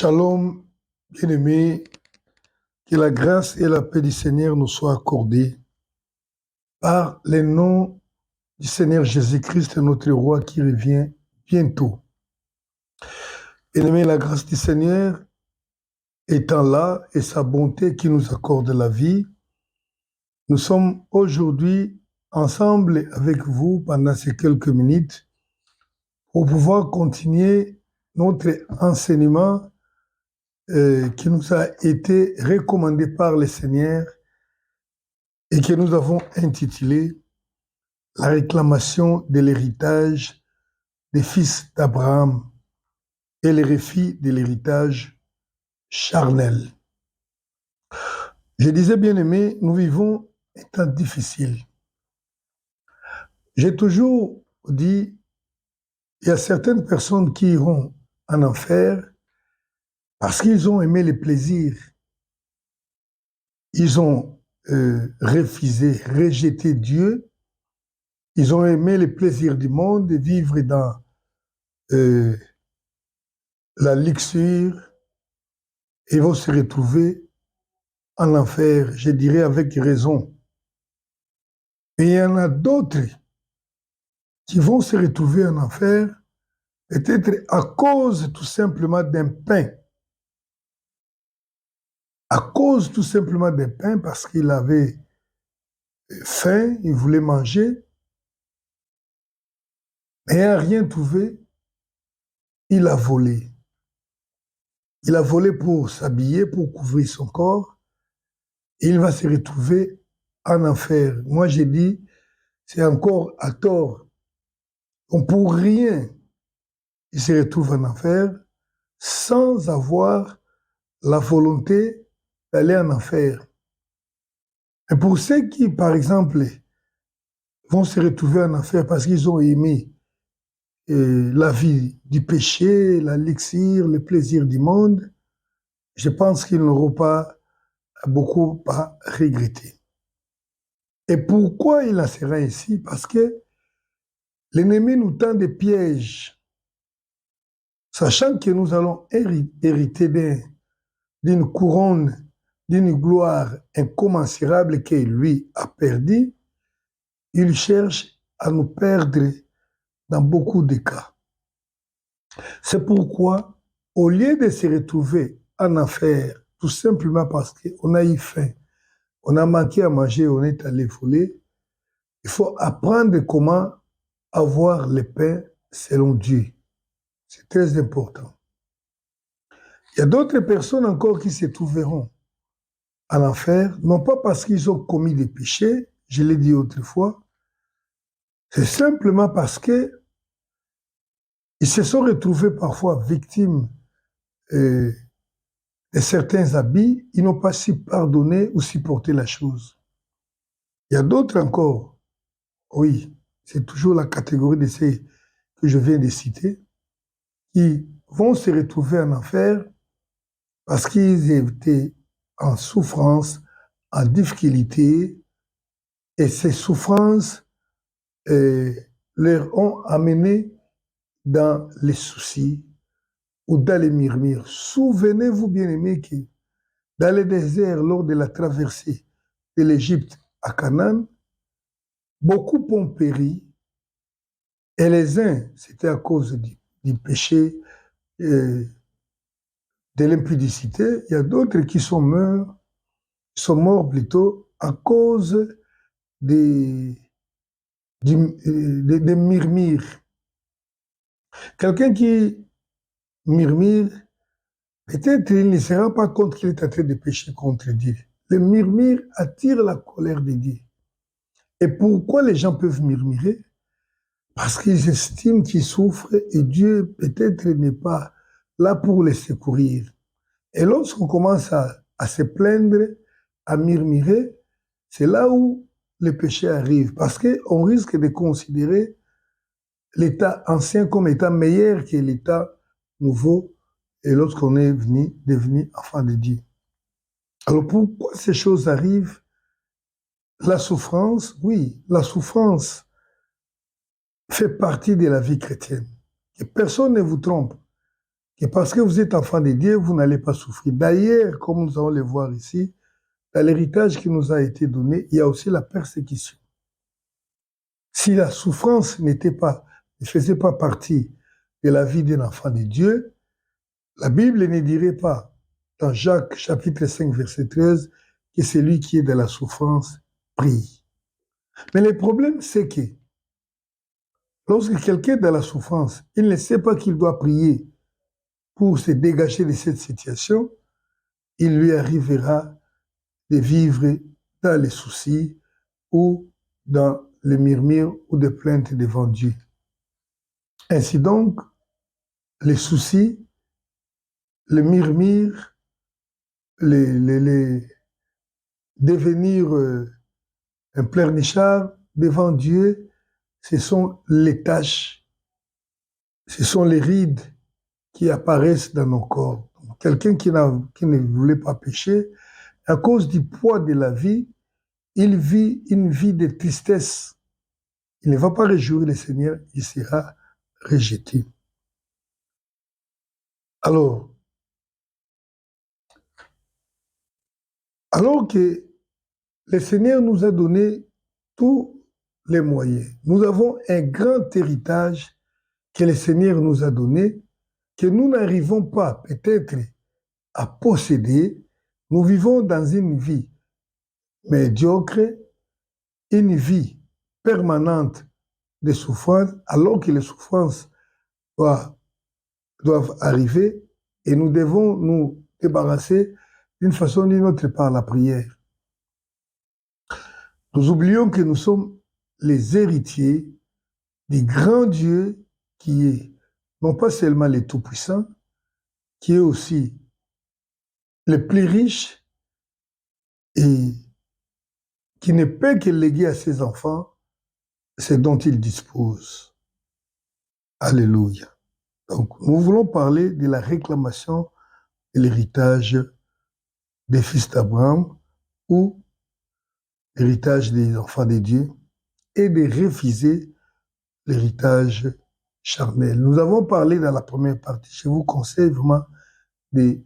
Shalom, bien-aimés, que la grâce et la paix du Seigneur nous soient accordées par le nom du Seigneur Jésus-Christ, notre roi qui revient bientôt. Bien-aimés, la grâce du Seigneur étant là et sa bonté qui nous accorde la vie, nous sommes aujourd'hui ensemble avec vous pendant ces quelques minutes pour pouvoir continuer notre enseignement qui nous a été recommandé par le Seigneur et que nous avons intitulé La réclamation de l'héritage des fils d'Abraham et les refus de l'héritage charnel. Je disais, bien-aimé, nous vivons un temps difficile. J'ai toujours dit, il y a certaines personnes qui iront en enfer parce qu'ils ont aimé les plaisirs. Ils ont refusé, rejeté Dieu. Ils ont aimé les plaisirs du monde, de vivre dans la luxure, et vont se retrouver en enfer, je dirais avec raison. Et il y en a d'autres qui vont se retrouver en enfer, peut-être à cause tout simplement d'un pain. À cause tout simplement d'un pain, parce qu'il avait faim, il voulait manger, mais n'ayant rien trouvé, il a volé. Il a volé pour s'habiller, pour couvrir son corps, et il va se retrouver en enfer. Moi, j'ai dit, c'est encore à tort. On pour rien, il se retrouve en enfer sans avoir la volonté d'aller en enfer. Et pour ceux qui, par exemple, vont se retrouver en enfer parce qu'ils ont aimé la vie du péché, la l'élixir, le plaisir du monde, je pense qu'ils n'auront pas beaucoup à regretter. Et pourquoi il en sera ainsi? Parce que l'ennemi nous tend des pièges, sachant que nous allons hériter d'une couronne, d'une gloire incommensurable que lui a perdu. Il cherche à nous perdre dans beaucoup de cas. C'est pourquoi, au lieu de se retrouver en enfer, tout simplement parce qu'on a eu faim, on a manqué à manger, on est allé voler, il faut apprendre comment avoir le pain selon Dieu. C'est très important. Il y a d'autres personnes encore qui se trouveront en enfer, non pas parce qu'ils ont commis des péchés, je l'ai dit autrefois, c'est simplement parce que ils se sont retrouvés parfois victimes de certains habits, ils n'ont pas su pardonner ou supporter la chose. Il y a d'autres encore, oui, c'est toujours la catégorie de ceux que je viens de citer, qui vont se retrouver en enfer parce qu'ils étaient en souffrance, en difficulté, et ces souffrances leur ont amené dans les soucis ou dans les murmures. Souvenez-vous, bien-aimés, que dans le désert, lors de la traversée de l'Égypte à Canaan, beaucoup ont péri, et les uns, c'était à cause du péché, de l'impudicité. Il y a d'autres qui sont morts plutôt à cause des murmures. Quelqu'un qui murmure, peut-être il ne se rend pas compte qu'il est en train de pécher contre Dieu. Le murmure attire la colère de Dieu. Et pourquoi les gens peuvent murmurer? Parce qu'ils estiment qu'ils souffrent et Dieu peut-être n'est pas là pour les secourir. Et lorsqu'on commence à se plaindre, à murmurer, c'est là où le péché arrive. Parce qu'on risque de considérer l'état ancien comme étant meilleur que l'état nouveau et lorsqu'on est devenu enfant de Dieu. Alors pourquoi ces choses arrivent? La souffrance, oui, la souffrance fait partie de la vie chrétienne. Et personne ne vous trompe. que parce que vous êtes enfant de Dieu, vous n'allez pas souffrir. D'ailleurs, comme nous allons le voir ici, dans l'héritage qui nous a été donné, il y a aussi la persécution. Si la souffrance ne faisait pas partie de la vie d'un enfant de Dieu, la Bible ne dirait pas, dans Jacques chapitre 5, verset 13, que celui qui est dans la souffrance prie. Mais le problème, c'est que lorsque quelqu'un est dans la souffrance, il ne sait pas qu'il doit prier pour se dégager de cette situation, il lui arrivera de vivre dans les soucis ou dans les murmures ou des plaintes devant Dieu. Ainsi donc, les soucis, les murmures, les devenir un pleurnichard devant Dieu, ce sont les taches, ce sont les rides qui apparaissent dans nos corps. Quelqu'un qui ne voulait pas pécher, à cause du poids de la vie, il vit une vie de tristesse. Il ne va pas réjouir le Seigneur, il sera rejeté. Alors que le Seigneur nous a donné tous les moyens, nous avons un grand héritage que le Seigneur nous a donné, que nous n'arrivons pas peut-être à posséder. Nous vivons dans une vie médiocre, une vie permanente de souffrance, alors que les souffrances doivent arriver et nous devons nous débarrasser d'une façon ou d'une autre par la prière. Nous oublions que nous sommes les héritiers du grand Dieu qui est non pas seulement le Tout-Puissant, qui est aussi le plus riche et qui ne peut que léguer à ses enfants ce dont il dispose. Alléluia. Donc, nous voulons parler de la réclamation de l'héritage des fils d'Abraham ou l'héritage des enfants de Dieu et de refuser l'héritage charnel. Nous avons parlé dans la première partie. Je vous conseille vraiment de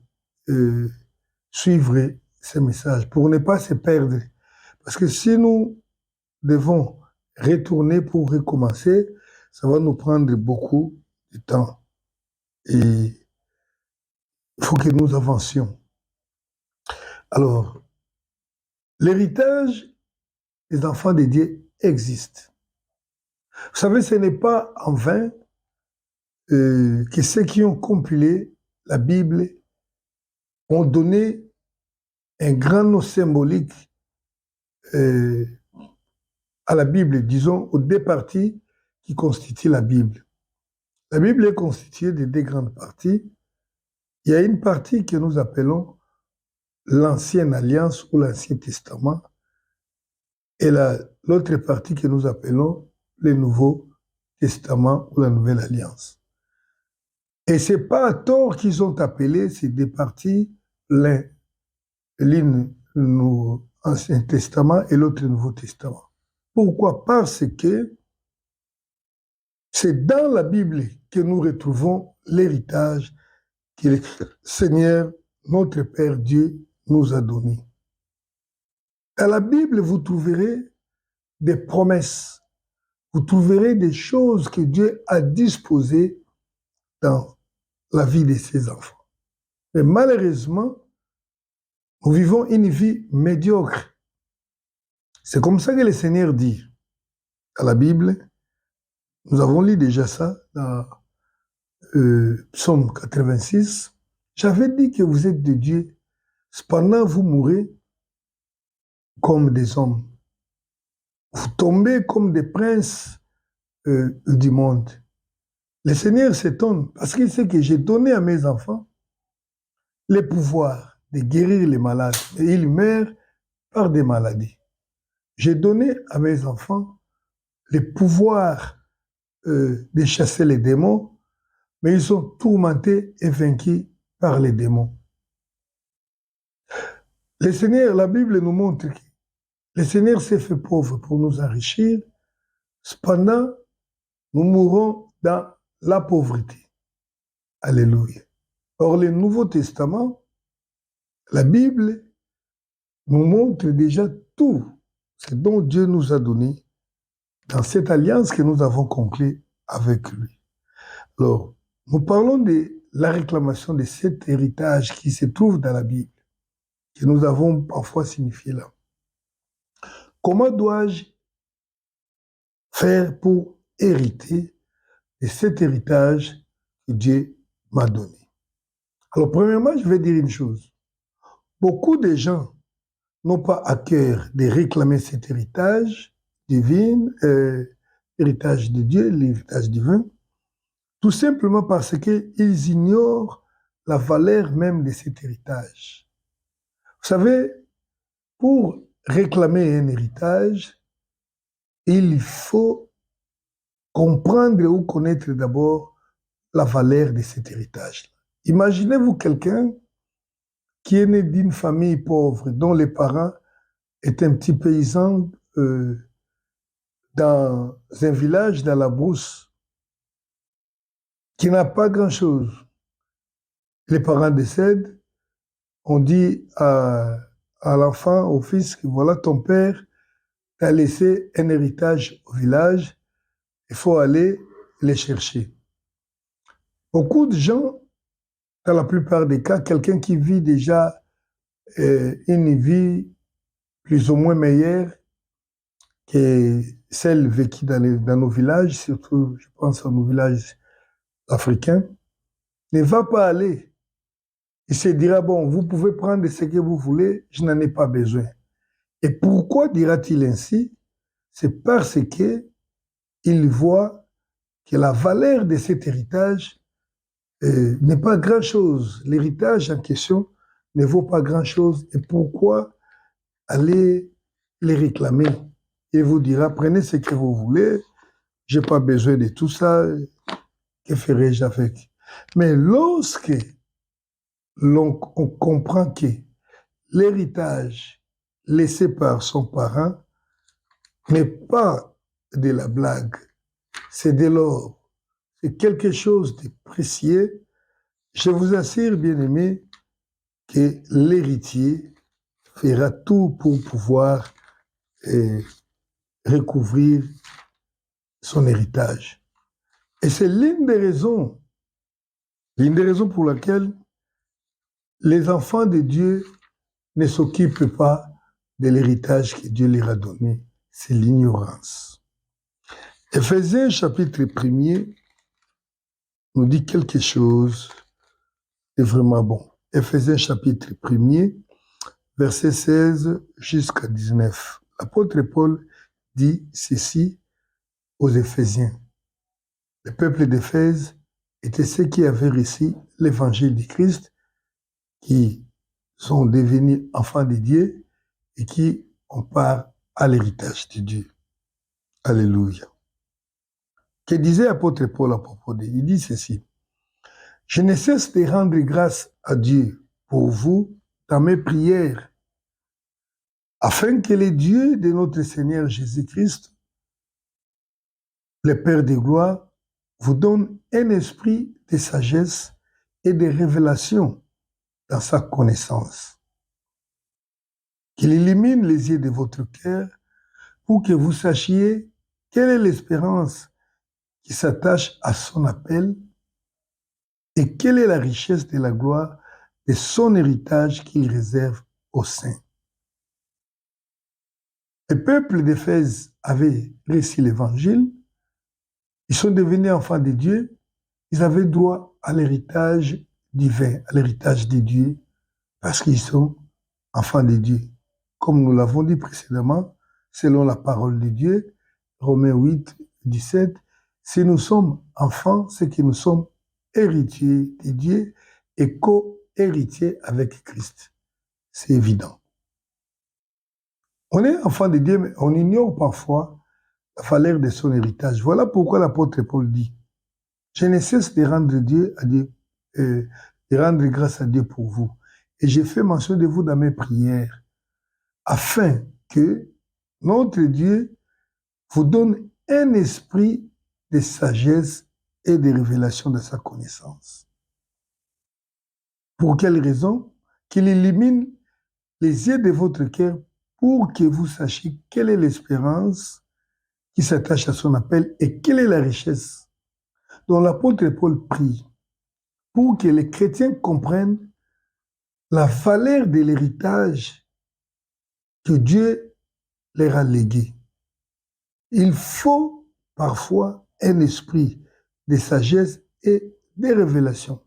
suivre ces messages pour ne pas se perdre. Parce que si nous devons retourner pour recommencer, ça va nous prendre beaucoup de temps. Et il faut que nous avancions. Alors, l'héritage des enfants de Dieu existe. Vous savez, ce n'est pas en vain que ceux qui ont compilé la Bible ont donné un grand nom symbolique à la Bible, disons, aux deux parties qui constituent la Bible. La Bible est constituée de deux grandes parties. Il y a une partie que nous appelons l'Ancienne Alliance ou l'Ancien Testament, et l'autre partie que nous appelons le Nouveau Testament ou la Nouvelle Alliance. Et ce n'est pas à tort qu'ils ont appelé ces deux parties l'une Ancien Testament et l'autre Nouveau Testament. Pourquoi? Parce que c'est dans la Bible que nous retrouvons l'héritage que le Seigneur, notre Père Dieu, nous a donné. Dans la Bible, vous trouverez des promesses, vous trouverez des choses que Dieu a disposées dans la vie de ses enfants. Mais malheureusement, nous vivons une vie médiocre. C'est comme ça que le Seigneur dit dans la Bible. Nous avons lu déjà ça dans Psaume 86. J'avais dit que vous êtes de Dieu. Cependant, vous mourrez comme des hommes. Vous tombez comme des princes du monde. Le Seigneur s'étonne parce qu'il sait que j'ai donné à mes enfants le pouvoir de guérir les malades. Et ils meurent par des maladies. J'ai donné à mes enfants le pouvoir de chasser les démons, mais ils sont tourmentés et vaincus par les démons. Le Seigneur, la Bible nous montre que le Seigneur s'est fait pauvre pour nous enrichir. Cependant, nous mourons dans la pauvreté. Alléluia. Or, le Nouveau Testament, la Bible, nous montre déjà tout ce dont Dieu nous a donné dans cette alliance que nous avons conclue avec lui. Alors, nous parlons de la réclamation de cet héritage qui se trouve dans la Bible, que nous avons parfois signifié là. Comment dois-je faire pour hériter de cet héritage que Dieu m'a donné? Alors, premièrement, je vais dire une chose. Beaucoup de gens n'ont pas à cœur de réclamer cet héritage divin, l'héritage de Dieu, l'héritage divin, tout simplement parce qu'ils ignorent la valeur même de cet héritage. Vous savez, pour réclamer un héritage, il faut comprendre ou connaître d'abord la valeur de cet héritage. Imaginez-vous quelqu'un qui est né d'une famille pauvre, dont les parents étaient un petit paysan dans un village, dans la brousse, qui n'a pas grand-chose. Les parents décèdent, on dit à l'enfant, au fils, que voilà, ton père t'a laissé un héritage au village, il faut aller les chercher. Beaucoup de gens, dans la plupart des cas, quelqu'un qui vit déjà une vie plus ou moins meilleure que celle vécue dans nos villages, surtout, je pense à nos villages africains, ne va pas aller. Il se dira, bon, vous pouvez prendre ce que vous voulez, je n'en ai pas besoin. Et pourquoi dira-t-il ainsi? C'est parce que il voit que la valeur de cet héritage n'est pas grand-chose. L'héritage en question ne vaut pas grand-chose. Et pourquoi aller les réclamer? Il vous dira, prenez ce que vous voulez, je n'ai pas besoin de tout ça, que ferai-je avec? Mais lorsque on comprend que l'héritage laissé par son parent n'est pas de la blague, c'est de l'or, c'est quelque chose de précieux, je vous assure, bien-aimés, que l'héritier fera tout pour pouvoir recouvrir son héritage. Et c'est l'une des raisons pour laquelle les enfants de Dieu ne s'occupent pas de l'héritage que Dieu leur a donné. C'est l'ignorance. Éphésiens chapitre 1er nous dit quelque chose de vraiment bon. Éphésiens chapitre 1er, verset 16 jusqu'à 19. L'apôtre Paul dit ceci aux Éphésiens. Le peuple d'Éphèse était ceux qui avaient reçu l'évangile du Christ, qui sont devenus enfants de Dieu et qui ont part à l'héritage de Dieu. Alléluia. Que disait l'apôtre Paul à propos d'eux? Il dit ceci. Je ne cesse de rendre grâce à Dieu pour vous dans mes prières, afin que le Dieu de notre Seigneur Jésus-Christ, le Père de gloire, vous donne un esprit de sagesse et de révélation dans sa connaissance. Qu'il illumine les yeux de votre cœur pour que vous sachiez quelle est l'espérance qui s'attache à son appel et quelle est la richesse de la gloire de son héritage qu'il réserve aux saints. Le peuple d'Éphèse avait reçu l'évangile, ils sont devenus enfants de Dieu, ils avaient droit à l'héritage divin, à l'héritage de Dieu, parce qu'ils sont enfants de Dieu. Comme nous l'avons dit précédemment, selon la parole de Dieu, Romains 8, 17, si nous sommes enfants, c'est que nous sommes héritiers de Dieu et co-héritiers avec Christ. C'est évident. On est enfant de Dieu, mais on ignore parfois la valeur de son héritage. Voilà pourquoi l'apôtre Paul dit, je ne cesse de rendre de rendre grâce à Dieu pour vous. Et j'ai fait mention de vous dans mes prières, afin que notre Dieu vous donne un esprit de sagesse et de révélation de sa connaissance. Pour quelle raison? Qu'il illumine les yeux de votre cœur pour que vous sachiez quelle est l'espérance qui s'attache à son appel et quelle est la richesse dont l'apôtre Paul prie pour que les chrétiens comprennent la valeur de l'héritage que Dieu leur a légué. Il faut parfois un esprit de sagesse et de révélation.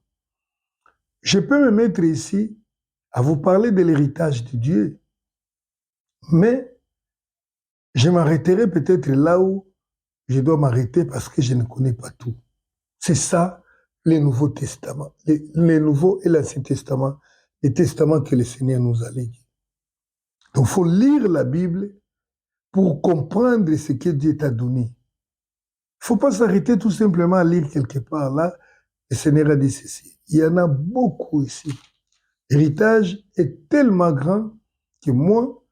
Je peux me mettre ici à vous parler de l'héritage de Dieu, mais je m'arrêterai peut-être là où je dois m'arrêter parce que je ne connais pas tout. C'est ça, les Nouveaux Testaments, les Nouveaux et l'Ancien Testament, les testaments que le Seigneur nous a légués. Donc, il faut lire la Bible pour comprendre ce que Dieu t'a donné. Il ne faut pas s'arrêter tout simplement à lire quelque part. Là, le Seigneur a dit ceci. Il y en a beaucoup ici. L'héritage est tellement grand que moi,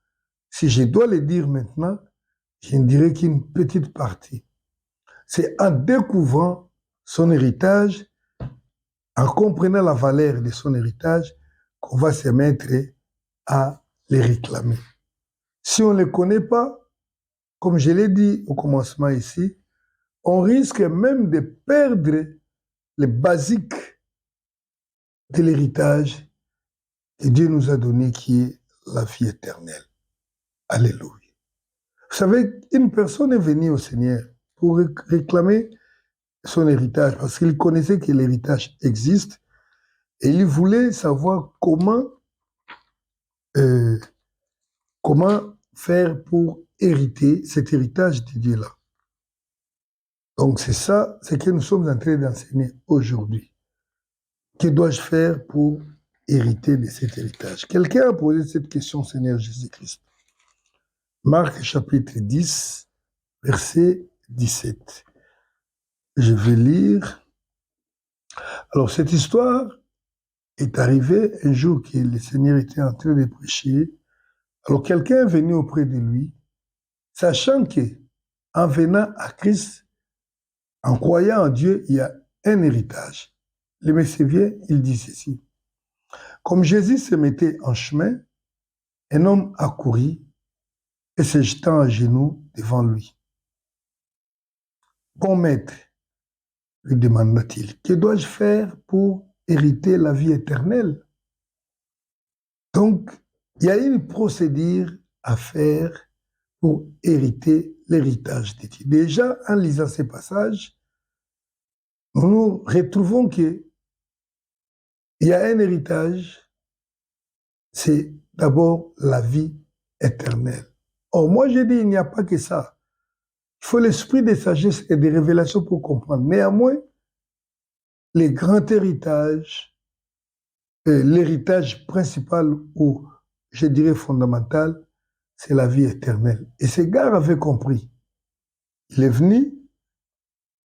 si je dois le dire maintenant, je ne dirais qu'une petite partie. C'est en découvrant son héritage, en comprenant la valeur de son héritage, qu'on va se mettre à les réclamer. Si on ne les connaît pas, comme je l'ai dit au commencement ici, on risque même de perdre les basiques de l'héritage que Dieu nous a donné, qui est la vie éternelle. Alléluia. Vous savez, une personne est venue au Seigneur pour réclamer son héritage, parce qu'il connaissait que l'héritage existe, et il voulait savoir comment faire pour hériter cet héritage de Dieu-là. Donc c'est ça, c'est que nous sommes en train d'enseigner aujourd'hui. Que dois-je faire pour hériter de cet héritage? Quelqu'un a posé cette question au Seigneur Jésus-Christ. Marc chapitre 10, verset 17. Je vais lire. Alors cette histoire est arrivée un jour que le Seigneur était en train de prêcher. Alors quelqu'un est venu auprès de lui, sachant que en venant à Christ, en croyant en Dieu, il y a un héritage. Le monsieur vient, il dit ceci. Comme Jésus se mettait en chemin, un homme accourut et se jetant à genoux devant lui. Bon maître, lui demanda-t-il, que dois-je faire pour hériter la vie éternelle? Donc, il y a une procédure à faire pour hériter l'héritage de Dieu. Déjà, en lisant ces passages, nous retrouvons qu'il y a un héritage, c'est d'abord la vie éternelle. Or, moi, je dis, il n'y a pas que ça. Il faut l'esprit de sagesse et de révélation pour comprendre. Néanmoins, les grands héritages, l'héritage principal ou, je dirais, fondamental, c'est la vie éternelle. Et ce gars avait compris. Il est venu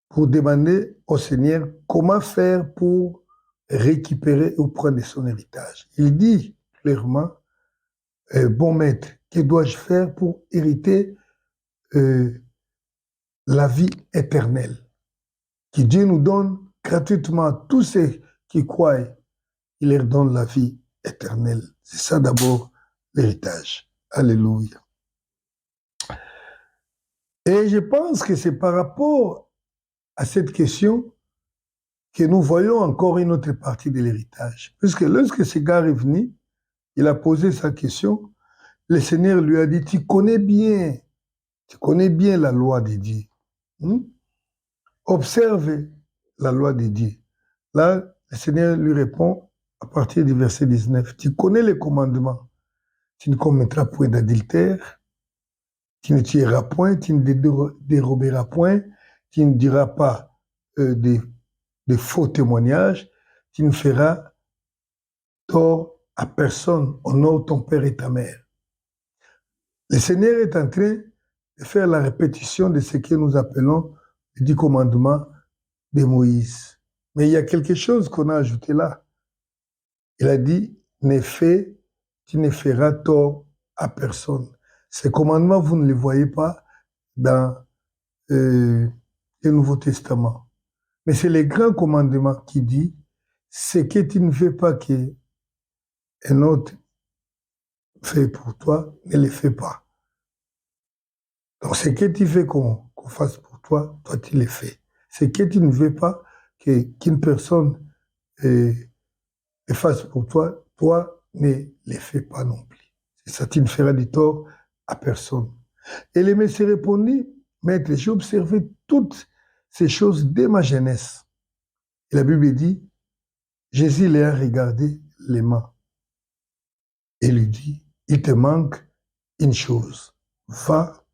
pour demander au Seigneur comment faire pour récupérer ou prendre son héritage. Il dit clairement, bon maître, que dois-je faire pour hériter la vie éternelle, que Dieu nous donne gratuitement à tous ceux qui croient, il leur donne la vie éternelle. C'est ça d'abord l'héritage. Alléluia. Et je pense que c'est par rapport à cette question que nous voyons encore une autre partie de l'héritage. Puisque lorsque ce gars est venu, il a posé sa question, le Seigneur lui a dit, tu connais bien la loi de Dieu. Observe la loi de Dieu. Là, le Seigneur lui répond à partir du verset 19, tu connais les commandements. Tu ne commettras point d'adultère, tu ne tueras point, tu ne déroberas point, tu ne diras pas des faux témoignages, tu ne feras tort à personne, honore ton père et ta mère. Le Seigneur est en train de faire la répétition de ce que nous appelons les 10 commandements de Moïse. Mais il y a quelque chose qu'on a ajouté là. Il a dit, tu ne feras tort à personne. Ces commandements, vous ne les voyez pas dans le Nouveau Testament. Mais c'est le grand commandement qui dit, ce que tu ne veux pas que un autre fait pour toi, ne le fais pas. Donc, ce que tu veux qu'on fasse pour toi, toi, tu le fais. Ce que tu ne veux pas qu'une personne le fasse pour toi, toi, ne le fais pas non plus. C'est ça, tu ne feras du tort à personne. Et le Messie répondit, Maître, j'ai observé toutes ces choses dès ma jeunesse. Et la Bible dit, Jésus les a regardé les mains et lui dit, il te manque une chose. Va,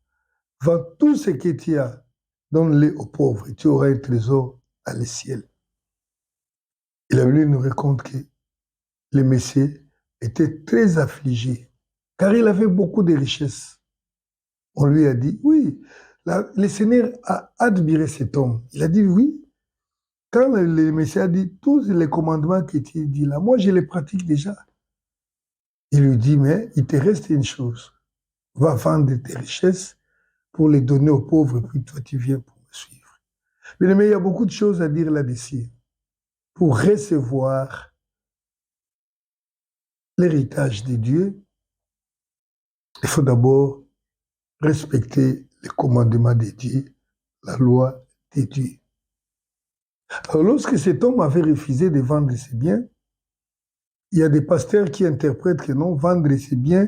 vends tout ce que tu as, donne-le aux pauvres et tu auras un trésor dans le ciel. Et la Bible nous raconte que le Messie était très affligé, car il avait beaucoup de richesses. On lui a dit, oui, le Seigneur a admiré cet homme. Il a dit, oui. Quand le Messie a dit, tous les commandements que tu dis là, moi je les pratique déjà. Il lui dit, mais il te reste une chose. Va vendre tes richesses pour les donner aux pauvres, puis toi tu viens pour me suivre. Mais il y a beaucoup de choses à dire là-dessus. Pour recevoir l'héritage de Dieu, il faut d'abord respecter les commandements de Dieu, la loi de Dieu. Alors, lorsque cet homme avait refusé de vendre ses biens, il y a des pasteurs qui interprètent que non, vendre ses biens,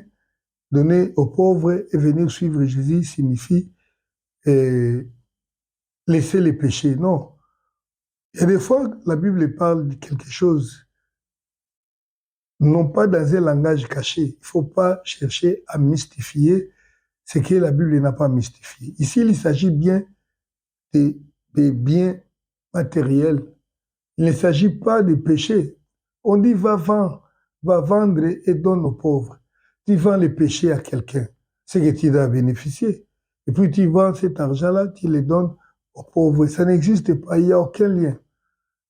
donner aux pauvres et venir suivre Jésus signifie laisser les péchés. Non. Il y a des fois, la Bible parle de quelque chose, non pas dans un langage caché. Il ne faut pas chercher à mystifier ce que la Bible n'a pas mystifié. Ici, il s'agit bien des biens matériels. Il ne s'agit pas de péché. On dit va vendre et donne aux pauvres. Tu vends les péchés à quelqu'un, c'est que tu dois bénéficier. Et puis tu vends cet argent-là, tu le donnes aux pauvres. Ça n'existe pas, il n'y a aucun lien.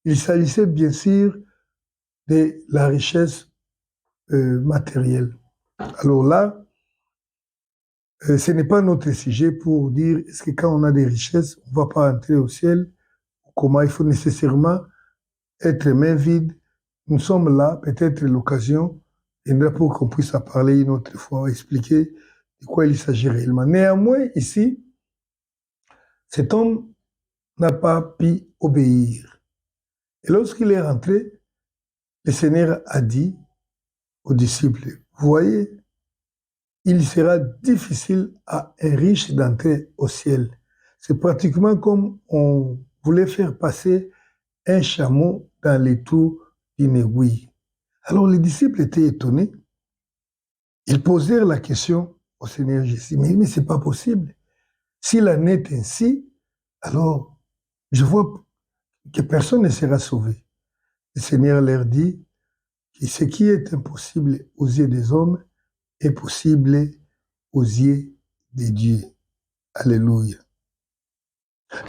Il s'agissait bien sûr de la richesse matérielle. Alors là, ce n'est pas notre sujet pour dire est-ce que quand on a des richesses, on ne va pas entrer au ciel, comment il faut nécessairement être main vide. Nous sommes là, peut-être l'occasion, pour qu'on puisse en parler une autre fois, expliquer de quoi il s'agit réellement. Néanmoins, ici, cet homme n'a pas pu obéir. Et lorsqu'il est rentré, le Seigneur a dit aux disciples, vous voyez, il sera difficile à un riche d'entrer au ciel. C'est pratiquement comme on voulait faire passer un chameau dans les trous d'une aiguille. Alors les disciples étaient étonnés. Ils posèrent la question au Seigneur Jésus. Mais ce n'est pas possible. S'il en est ainsi, alors je vois que personne ne sera sauvé. Le Seigneur leur dit que ce qui est impossible aux yeux des hommes est possible aux yeux de Dieu. Alléluia.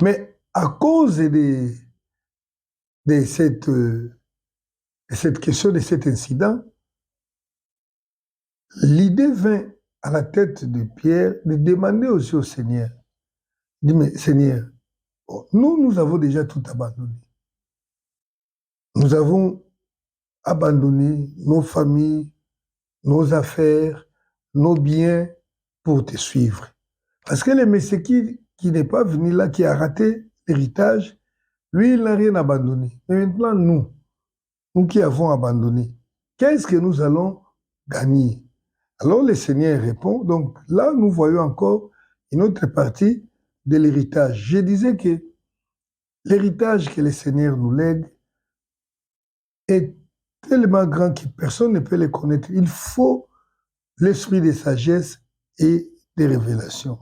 Mais à cause de cette question, de cet incident, l'idée vint à la tête de Pierre de demander aussi au Seigneur. Il dit, mais Seigneur, nous avons déjà tout abandonné. Nous avons abandonné nos familles, nos affaires, nos biens pour te suivre. Parce que le Messie qui n'est pas venu là, qui a raté l'héritage, lui, il n'a rien abandonné. Mais maintenant, nous qui avons abandonné, qu'est-ce que nous allons gagner? Alors le Seigneur répond, donc là, nous voyons encore une autre partie de l'héritage. Je disais que l'héritage que le Seigneur nous lègue est tellement grand que personne ne peut le connaître. Il faut l'esprit de sagesse et de révélation.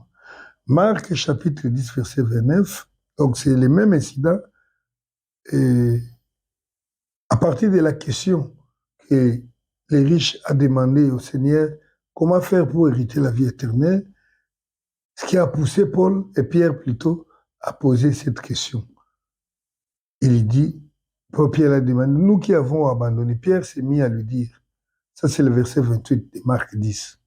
Marc chapitre 10, verset 29, donc c'est le même incident. Et à partir de la question que les riches a demandé au Seigneur, comment faire pour hériter la vie éternelle, ce qui a poussé Paul et Pierre plutôt à poser cette question. Il dit, Pierre a demandé, nous qui avons abandonné, Pierre s'est mis à lui dire, ça c'est le verset 28 de Marc 10.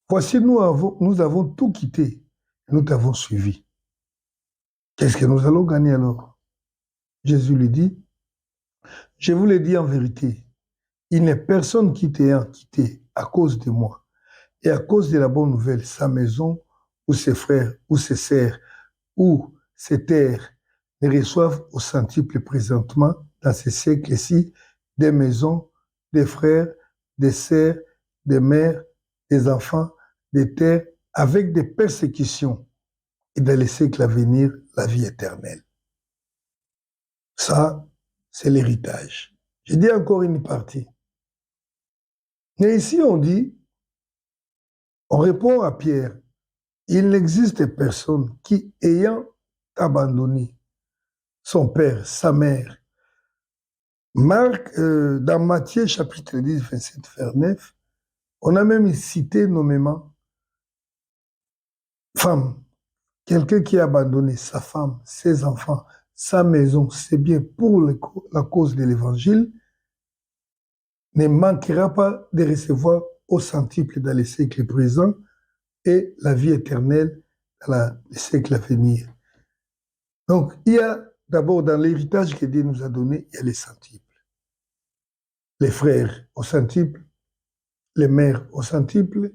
Voici, nous avons tout quitté, nous t'avons suivi. Qu'est-ce que nous allons gagner alors? Jésus lui dit, je vous le dis en vérité, il n'est personne qui t'ayant quitté à cause de moi et à cause de la bonne nouvelle, sa maison ou ses frères ou ses sœurs ou ses terres ne reçoivent au centuple présentement dans ces siècles-ci des maisons, des frères, des sœurs, des mères, des enfants, des terres, avec des persécutions et dans les siècles à venir, la vie éternelle. Ça, c'est l'héritage. Je dis encore une partie. Mais ici, on dit, on répond à Pierre, il n'existe personne qui, ayant abandonné son père, sa mère, Marc, dans Matthieu chapitre 10, 27, vers 9, on a même cité nommément femme, quelqu'un qui a abandonné sa femme, ses enfants, sa maison, ses biens pour la cause de l'évangile, ne manquera pas de recevoir au centuple dans les siècles présents et la vie éternelle dans les siècles à venir. Donc, il y a d'abord dans l'héritage que Dieu nous a donné, il y a les centuples. Les frères au centuple, les mères au centuple,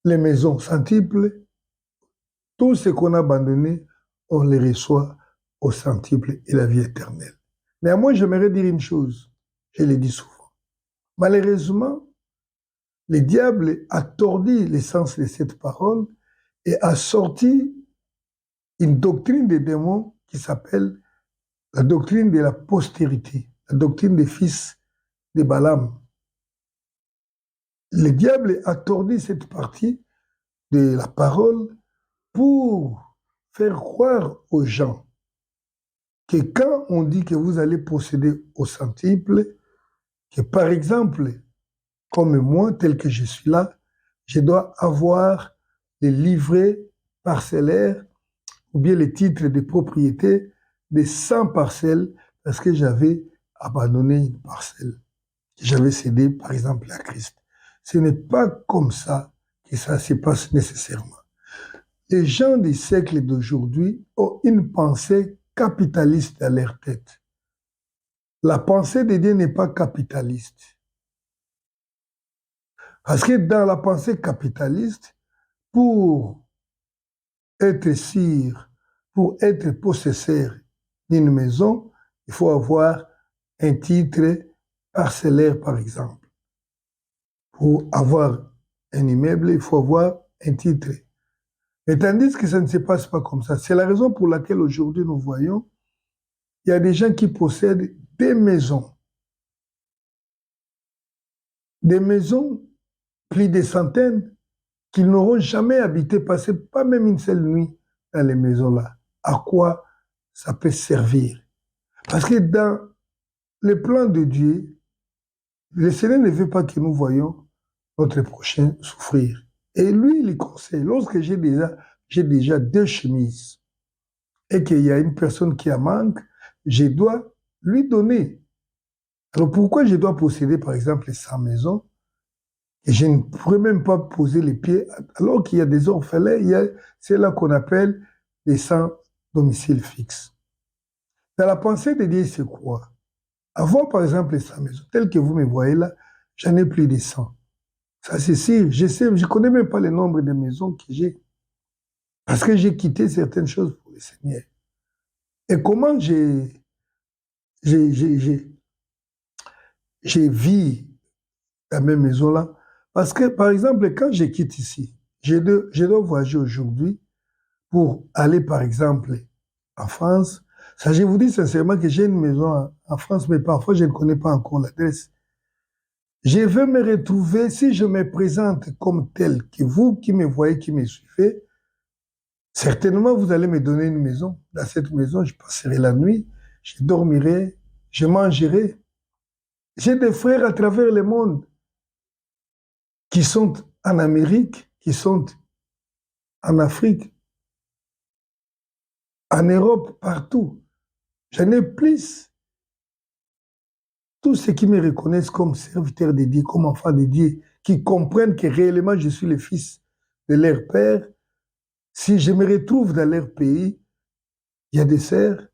les maisons centuple, tout ce qu'on a abandonné, on les reçoit au centuple et la vie éternelle. Néanmoins, j'aimerais dire une chose, je l'ai dit souvent. Malheureusement, le diable a tordu l'essence de cette parole et a sorti une doctrine des démons qui s'appelle la doctrine de la postérité, la doctrine des fils de Balaam. Le diable a tordu cette partie de la parole pour faire croire aux gens que quand on dit que vous allez posséder au centuple, que par exemple, comme moi, tel que je suis là, je dois avoir les livrets parcellaires ou bien les titres de propriété de 100 parcelles parce que j'avais abandonné une parcelle que j'avais cédée, par exemple, à Christ. Ce n'est pas comme ça que ça se passe nécessairement. Les gens des siècles d'aujourd'hui ont une pensée capitaliste à leur tête. La pensée de Dieu n'est pas capitaliste. Parce que dans la pensée capitaliste, pour être sire, pour être possesseur d'une maison, il faut avoir un titre parcellaire, par exemple. Pour avoir un immeuble, il faut avoir un titre. Mais tandis que ça ne se passe pas comme ça. C'est la raison pour laquelle aujourd'hui nous voyons, il y a des gens qui possèdent des maisons, plus de centaines, qu'ils n'auront jamais habité, passé pas même une seule nuit dans les maisons-là. À quoi ça peut servir? Parce que dans le plan de Dieu, le Seigneur ne veut pas que nous voyions notre prochain souffrir. Et lui, il conseille, lorsque j'ai déjà 2 chemises et qu'il y a une personne qui a manque, je dois lui donner. Alors pourquoi je dois posséder, par exemple, 100 maisons et je ne pourrais même pas poser les pieds, alors qu'il y a des orphelins, c'est là qu'on appelle les sans domicile fixe. Dans la pensée de Dieu, c'est quoi? Avoir, par exemple, les 100 maisons, telles que vous me voyez là, j'en ai plus de 100. Ça, c'est sûr. Je connais même pas le nombre de maisons que j'ai. Parce que j'ai quitté certaines choses pour le Seigneur. Et comment j'ai vu la même maison-là? Parce que, par exemple, quand je quitte ici, je dois voyager aujourd'hui pour aller, par exemple, en France. Ça, je vous dis sincèrement que j'ai une maison en France, mais parfois, je ne connais pas encore l'adresse. Je veux me retrouver, si je me présente comme tel, que vous qui me voyez, qui me suivez, certainement vous allez me donner une maison. Dans cette maison, je passerai la nuit, je dormirai, je mangerai. J'ai des frères à travers le monde qui sont en Amérique, qui sont en Afrique, en Europe, partout. J'en ai plus. Tous ceux qui me reconnaissent comme serviteur de Dieu, comme enfant de Dieu, qui comprennent que réellement je suis le fils de leur père, si je me retrouve dans leur pays, il y a des serres,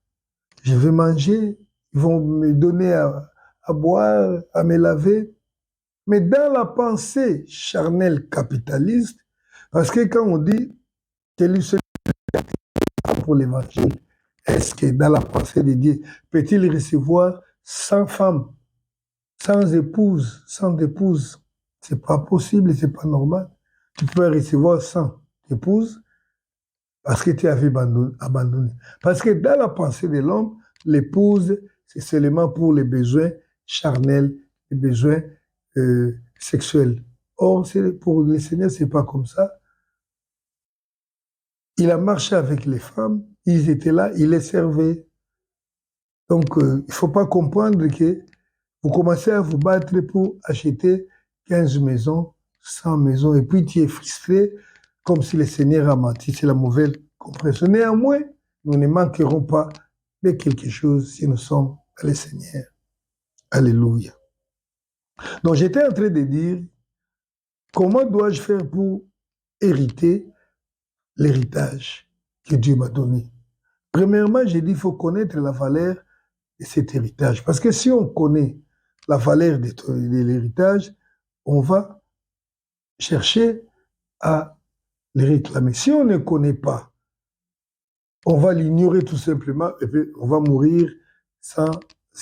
je vais manger, ils vont me donner à boire, à me laver. Mais dans la pensée charnelle capitaliste, parce que quand on dit que lui seul est pour l'évangile, est-ce que dans la pensée de Dieu, peut-il recevoir 100 femmes, sans épouse, sans épouse? C'est pas possible, c'est pas normal. Tu peux recevoir 100 épouses parce que tu avais abandonné. Parce que dans la pensée de l'homme, l'épouse, c'est seulement pour les besoins charnels, les besoins sexuels. Or, pour le Seigneur, c'est pas comme ça. Il a marché avec les femmes, ils étaient là, il les servait. Donc, il ne faut pas comprendre que vous commencez à vous battre pour acheter 15 maisons, 100 maisons, et puis tu es frustré comme si le Seigneur a menti. C'est la mauvaise compréhension. Néanmoins, nous ne manquerons pas de quelque chose si nous sommes dans le Seigneur. Alléluia. Donc, j'étais en train de dire, comment dois-je faire pour hériter l'héritage que Dieu m'a donné? Premièrement, j'ai dit, il faut connaître la valeur de cet héritage. Parce que si on connaît la valeur de l'héritage, on va chercher à les réclamer. Si on ne connaît pas, on va l'ignorer tout simplement et puis on va mourir sans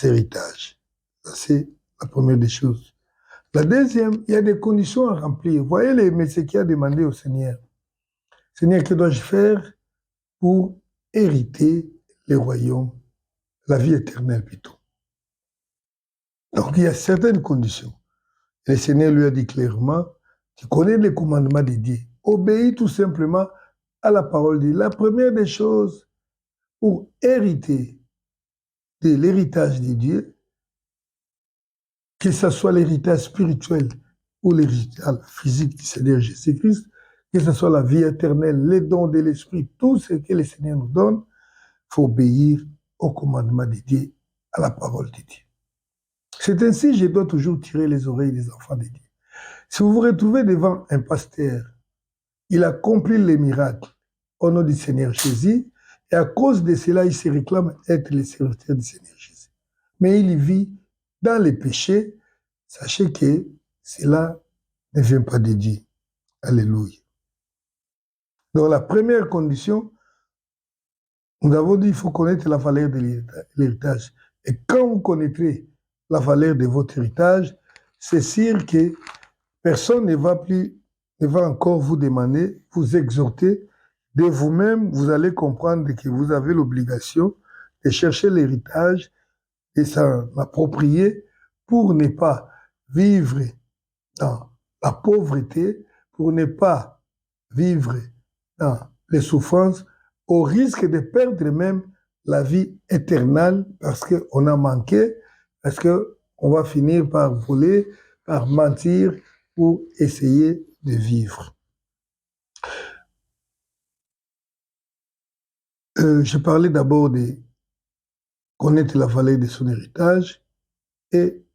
héritage. Ça, c'est la première des choses. La deuxième, il y a des conditions à remplir. Voyez les messieurs qui a demandé au Seigneur. Seigneur, que dois-je faire pour hériter le royaume, la vie éternelle plutôt? Donc, il y a certaines conditions. Le Seigneur lui a dit clairement, tu connais les commandements de Dieu. Obéis tout simplement à la parole de Dieu. La première des choses pour hériter de l'héritage de Dieu, que ce soit l'héritage spirituel ou l'héritage physique du Seigneur Jésus-Christ, que ce soit la vie éternelle, les dons de l'Esprit, tout ce que le Seigneur nous donne, il faut obéir au commandement de Dieu, à la parole de Dieu. C'est ainsi que je dois toujours tirer les oreilles des enfants de Dieu. Si vous vous retrouvez devant un pasteur, il accomplit les miracles au nom du Seigneur Jésus, et à cause de cela, il se réclame être le serviteur du Seigneur Jésus. Mais il vit dans les péchés, sachez que cela ne vient pas de Dieu. Alléluia. Donc la première condition, nous avons dit qu'il faut connaître la valeur de l'héritage. Et quand vous connaîtrez la valeur de votre héritage, c'est sûr que personne ne va encore vous demander, vous exhorter. De vous-même, vous allez comprendre que vous avez l'obligation de chercher l'héritage et s'en approprier pour ne pas vivre dans la pauvreté, pour ne pas vivre dans les souffrances, au risque de perdre même la vie éternelle parce qu'on a manqué, parce qu'on va finir par voler, par mentir pour essayer de vivre. Je parlais d'abord de connaître la valeur de son héritage et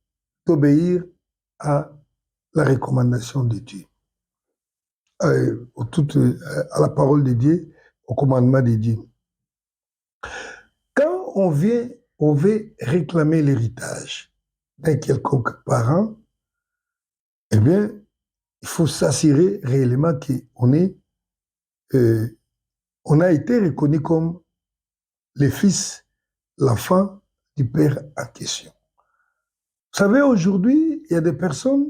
d'obéir à la recommandation de Dieu, à la parole de Dieu, au commandement de Dieu. Quand on veut réclamer l'héritage d'un quelconque parent, eh bien, il faut s'assurer réellement on a été reconnu comme le fils, l'enfant du père en question. Vous savez, aujourd'hui, il y a des personnes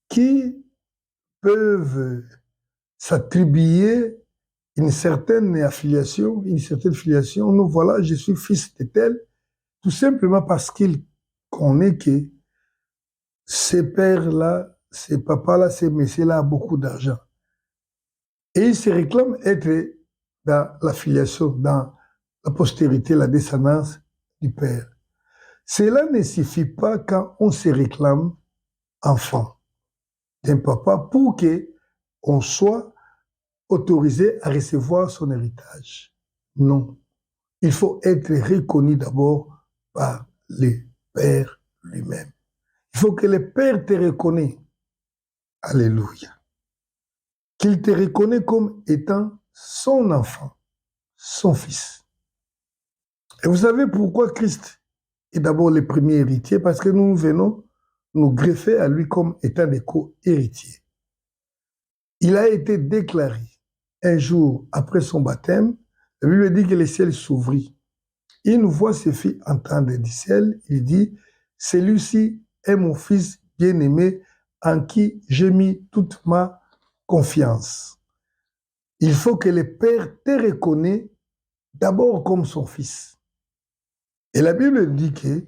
qui peuvent s'attribuer une certaine affiliation, une certaine filiation. Nous, voilà, je suis fils de tel, tout simplement parce qu'il connaît que ces pères-là, ces papas-là, ces messieurs-là ont beaucoup d'argent. Et il se réclame être dans l'affiliation, dans la postérité, la descendance du père. Cela ne suffit pas quand on se réclame enfant d'un papa pour qu'on soit autorisé à recevoir son héritage. Non. Il faut être reconnu d'abord par le Père lui-même. Il faut que le Père te reconnaisse. Alléluia. Qu'il te reconnaisse comme étant son enfant, son fils. Et vous savez pourquoi Christ est d'abord le premier héritier parce que nous venons nous greffer à lui comme étant des co-héritiers. Il a été déclaré un jour après son baptême, la Bible dit que le ciel s'ouvrit. Il nous voit ses filles entendre du ciel, il dit, celui-ci est mon fils bien-aimé en qui j'ai mis toute ma confiance. Il faut que le Père te reconnaisse d'abord comme son fils. Et la Bible dit que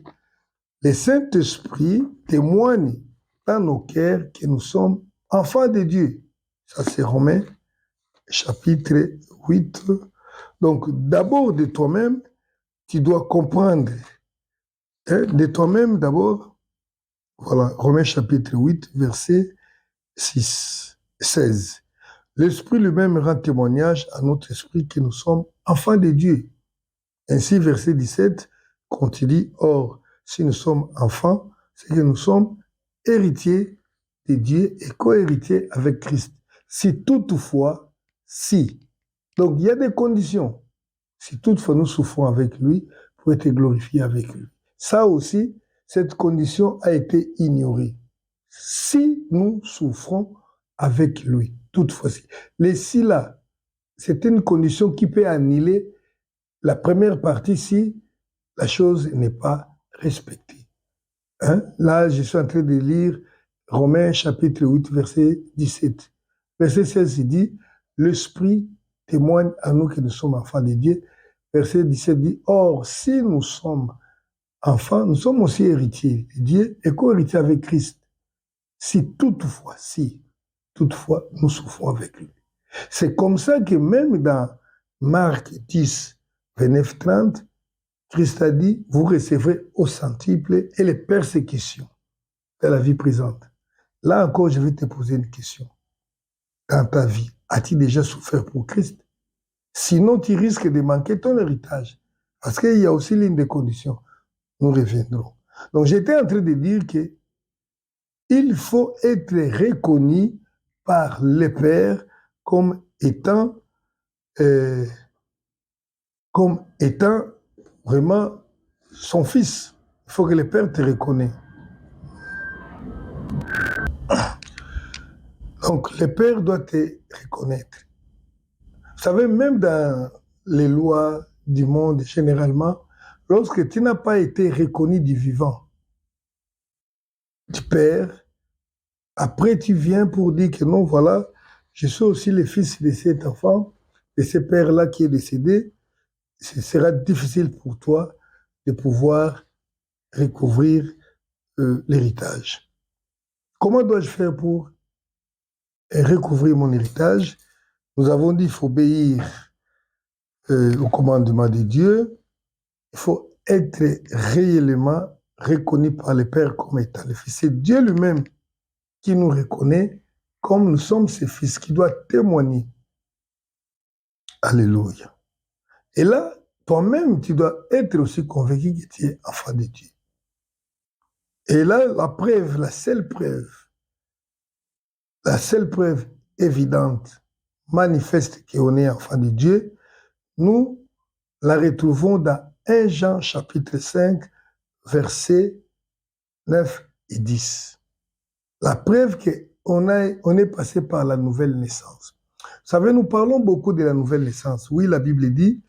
le Saint-Esprit témoigne dans nos cœurs que nous sommes enfants de Dieu. Ça, c'est Romains, chapitre 8. Donc, d'abord de toi-même, tu dois comprendre. De toi-même, d'abord, voilà, Romains, chapitre 8, verset 16. L'Esprit lui-même rend témoignage à notre esprit que nous sommes enfants de Dieu. Ainsi, verset 17 continue, or, si nous sommes enfants, c'est que nous sommes héritiers de Dieu et co-héritiers avec Christ. Si toutefois, si. Donc, il y a des conditions. Si toutefois nous souffrons avec lui, pour être glorifiés avec lui. Ça aussi, cette condition a été ignorée. Si nous souffrons avec lui, toutefois. Les si là, c'est une condition qui peut annuler la première partie si la chose n'est pas respectée. Hein? Là, je suis en train de lire Romains chapitre 8, verset 17. Verset 16, il dit, l'Esprit témoigne à nous que nous sommes enfants de Dieu. Verset 17 dit, or, si nous sommes enfants, nous sommes aussi héritiers de Dieu et co-héritiers avec Christ. Si toutefois, nous souffrons avec lui. C'est comme ça que même dans Marc 10, 29, 30, Christ a dit, vous recevrez au centuple et les persécutions de la vie présente. Là encore, je vais te poser une question. Dans ta vie, as-tu déjà souffert pour Christ? Sinon, tu risques de manquer ton héritage. Parce qu'il y a aussi l'une des conditions. Nous reviendrons. Donc, j'étais en train de dire que il faut être reconnu par le Père comme étant vraiment son fils. Il faut que le Père te reconnaisse. Donc, le Père doit te reconnaître. Vous savez, même dans les lois du monde, généralement, lorsque tu n'as pas été reconnu du vivant, du Père, après tu viens pour dire que non, voilà, je suis aussi le fils de cet enfant, de ce père-là qui est décédé, ce sera difficile pour toi de pouvoir recouvrir l'héritage. Comment dois-je faire pour recouvrir mon héritage? Nous avons dit qu'il faut obéir au commandement de Dieu, il faut être réellement reconnu par le Père comme étant le Fils. C'est Dieu lui-même qui nous reconnaît comme nous sommes ses fils, qui doit témoigner. Alléluia. Et là, toi-même, tu dois être aussi convaincu que tu es enfant de Dieu. Et là, la preuve, la seule preuve évidente, manifeste qu'on est enfant de Dieu, nous la retrouvons dans 1 Jean chapitre 5, versets 9 et 10. La preuve qu'on est passé par la nouvelle naissance. Vous savez, nous parlons beaucoup de la nouvelle naissance. Oui, la Bible dit,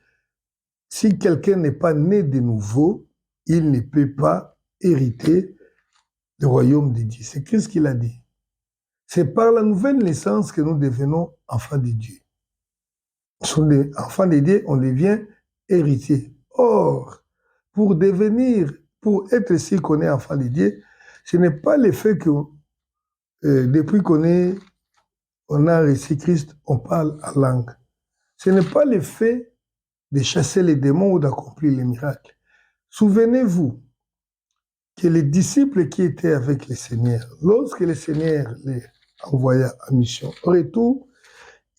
si quelqu'un n'est pas né de nouveau, il ne peut pas hériter le royaume de Dieu. C'est Christ qui l'a dit. C'est par la nouvelle naissance que nous devenons enfants de Dieu. Enfants de Dieu, on devient héritier. Or, pour être ici qu'on est enfant de Dieu, ce n'est pas le fait que depuis on a reçu Christ, on parle en langue. Ce n'est pas le fait de chasser les démons ou d'accomplir les miracles. Souvenez-vous que les disciples qui étaient avec le Seigneur, lorsque le Seigneur les envoya en mission, au retour,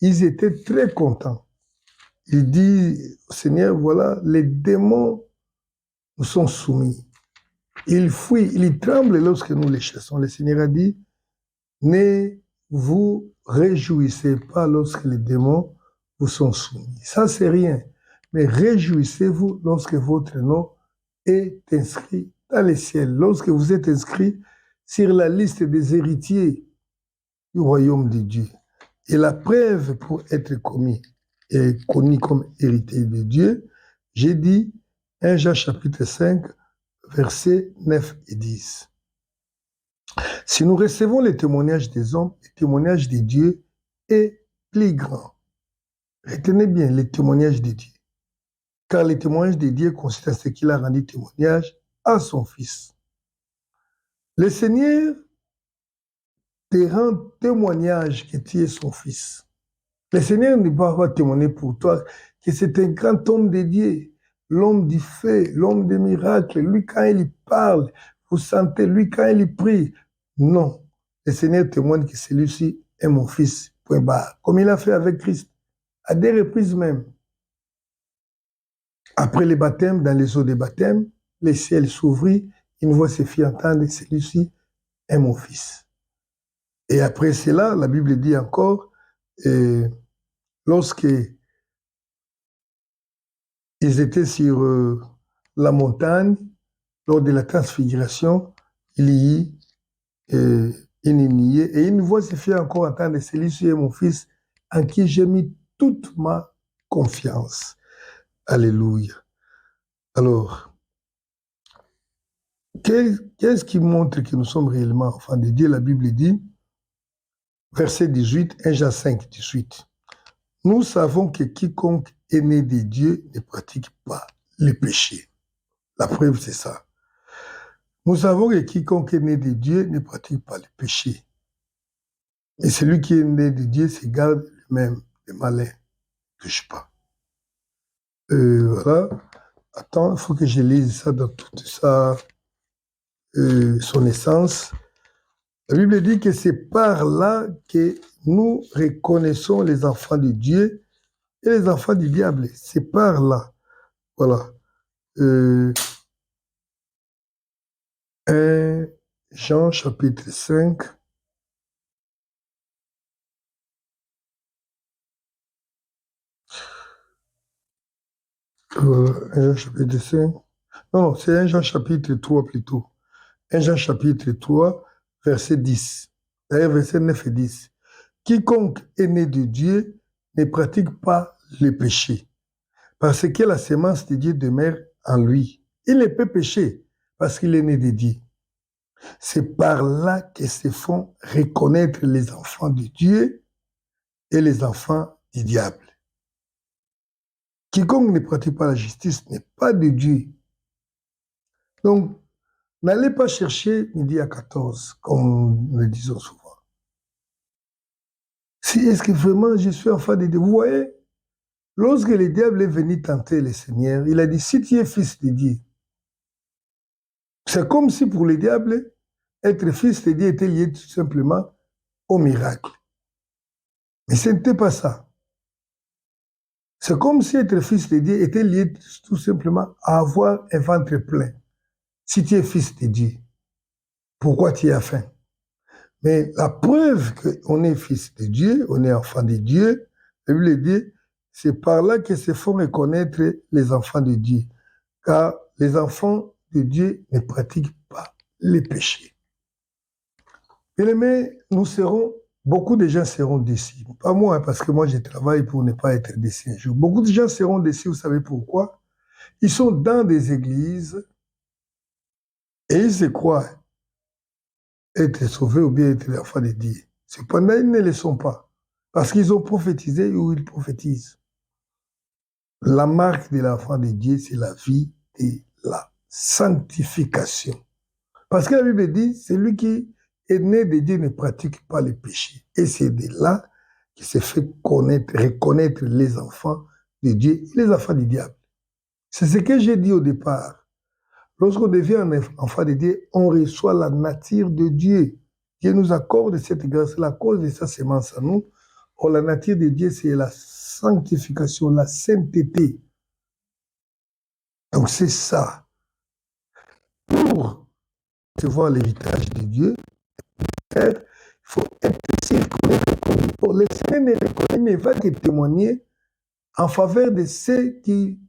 ils étaient très contents. Il dit au Seigneur, voilà, les démons nous sont soumis. Ils fuient, ils tremblent lorsque nous les chassons. Le Seigneur a dit, ne vous réjouissez pas lorsque les démons vous sont soumis. Ça, c'est rien. Mais réjouissez-vous lorsque votre nom est inscrit dans les ciels. Lorsque vous êtes inscrit sur la liste des héritiers du royaume de Dieu, et la preuve pour être commis et connu comme héritier de Dieu, j'ai dit 1 Jean chapitre 5, versets 9 et 10. Si nous recevons les témoignages des hommes, le témoignage de Dieu est plus grand. Retenez bien les témoignages de Dieu. Car les témoignages de Dieu consistent à ce qu'il a rendu témoignage à son Fils. Le Seigneur te rend témoignage que tu es son Fils. Le Seigneur ne va pas témoigner pour toi que c'est un grand homme de Dieu, l'homme du fait, l'homme des miracles. Lui, quand il parle, vous sentez, lui, quand il prie. Non. Le Seigneur témoigne que celui-ci est mon Fils, point barre. Comme il a fait avec Christ, à des reprises même. Après le baptême, dans les eaux des baptêmes, le ciel s'ouvrit, une voix se fit entendre, celui-ci est mon Fils. Et après cela, la Bible dit encore, lorsque ils étaient sur la montagne, lors de la transfiguration, il y eut une nuée, et une voix se fit encore entendre, celui-ci est mon Fils, en qui j'ai mis toute ma confiance. Alléluia. Alors, qu'est-ce qui montre que nous sommes réellement enfants de Dieu? La Bible dit, verset 18, 1 Jean 5, 18. Nous savons que quiconque est né de Dieu ne pratique pas le péché. La preuve, c'est ça. Nous savons que quiconque est né de Dieu ne pratique pas le péché. Et celui qui est né de Dieu se garde lui-même. Le malin ne touche pas. Voilà. Attends, il faut que je lise ça dans toute son essence. La Bible dit que c'est par là que nous reconnaissons les enfants de Dieu et les enfants du diable. C'est par là. Voilà. 1 Jean chapitre 5. Un Jean chapitre 5. Non, c'est 1 Jean chapitre 3 plutôt. 1 Jean chapitre 3, verset 10. D'ailleurs, verset 9 et 10. Quiconque est né de Dieu ne pratique pas le péché, parce que la sémence de Dieu demeure en lui. Il ne peut pécher parce qu'il est né de Dieu. C'est par là que se font reconnaître les enfants de Dieu et les enfants du diable. Quiconque ne pratique pas la justice n'est pas de Dieu. Donc, n'allez pas chercher midi à 14, comme nous le disons souvent. Si est-ce que vraiment je suis enfant de Dieu? Vous voyez, lorsque le diable est venu tenter le Seigneur, il a dit, si tu es fils de Dieu, c'est comme si pour le diable, être fils de Dieu était lié tout simplement au miracle. Mais ce n'était pas ça. C'est comme si être fils de Dieu était lié tout simplement à avoir un ventre plein. Si tu es fils de Dieu, pourquoi tu as faim? Mais la preuve qu'on est fils de Dieu, on est enfant de Dieu, la Bible dit, c'est par là que se font reconnaître les enfants de Dieu. Car les enfants de Dieu ne pratiquent pas les péchés. Bien-aimés, beaucoup de gens seront déçus. Pas moi, parce que moi je travaille pour ne pas être déçu un jour. Beaucoup de gens seront déçus, vous savez pourquoi? Ils sont dans des églises et ils se croient être sauvés ou bien être enfants de Dieu. Cependant, ils ne le sont pas. Parce qu'ils ont prophétisé ou ils prophétisent. La marque de l'enfant de Dieu, c'est la vie et la sanctification. Parce que la Bible dit, celui qui est né de Dieu ne pratique pas le péché. Et c'est de là qu'il se fait reconnaître les enfants de Dieu et les enfants du diable. C'est ce que j'ai dit au départ. Lorsqu'on devient un enfant de Dieu, on reçoit la nature de Dieu. Dieu nous accorde cette grâce, la cause de sa sémence à nous. Or, la nature de Dieu, c'est la sanctification, la sainteté. Donc, c'est ça. Pour recevoir l'héritage de Dieu, il faut être circoncis. Pour le Seigneur ne va te témoigner en faveur de ceux qui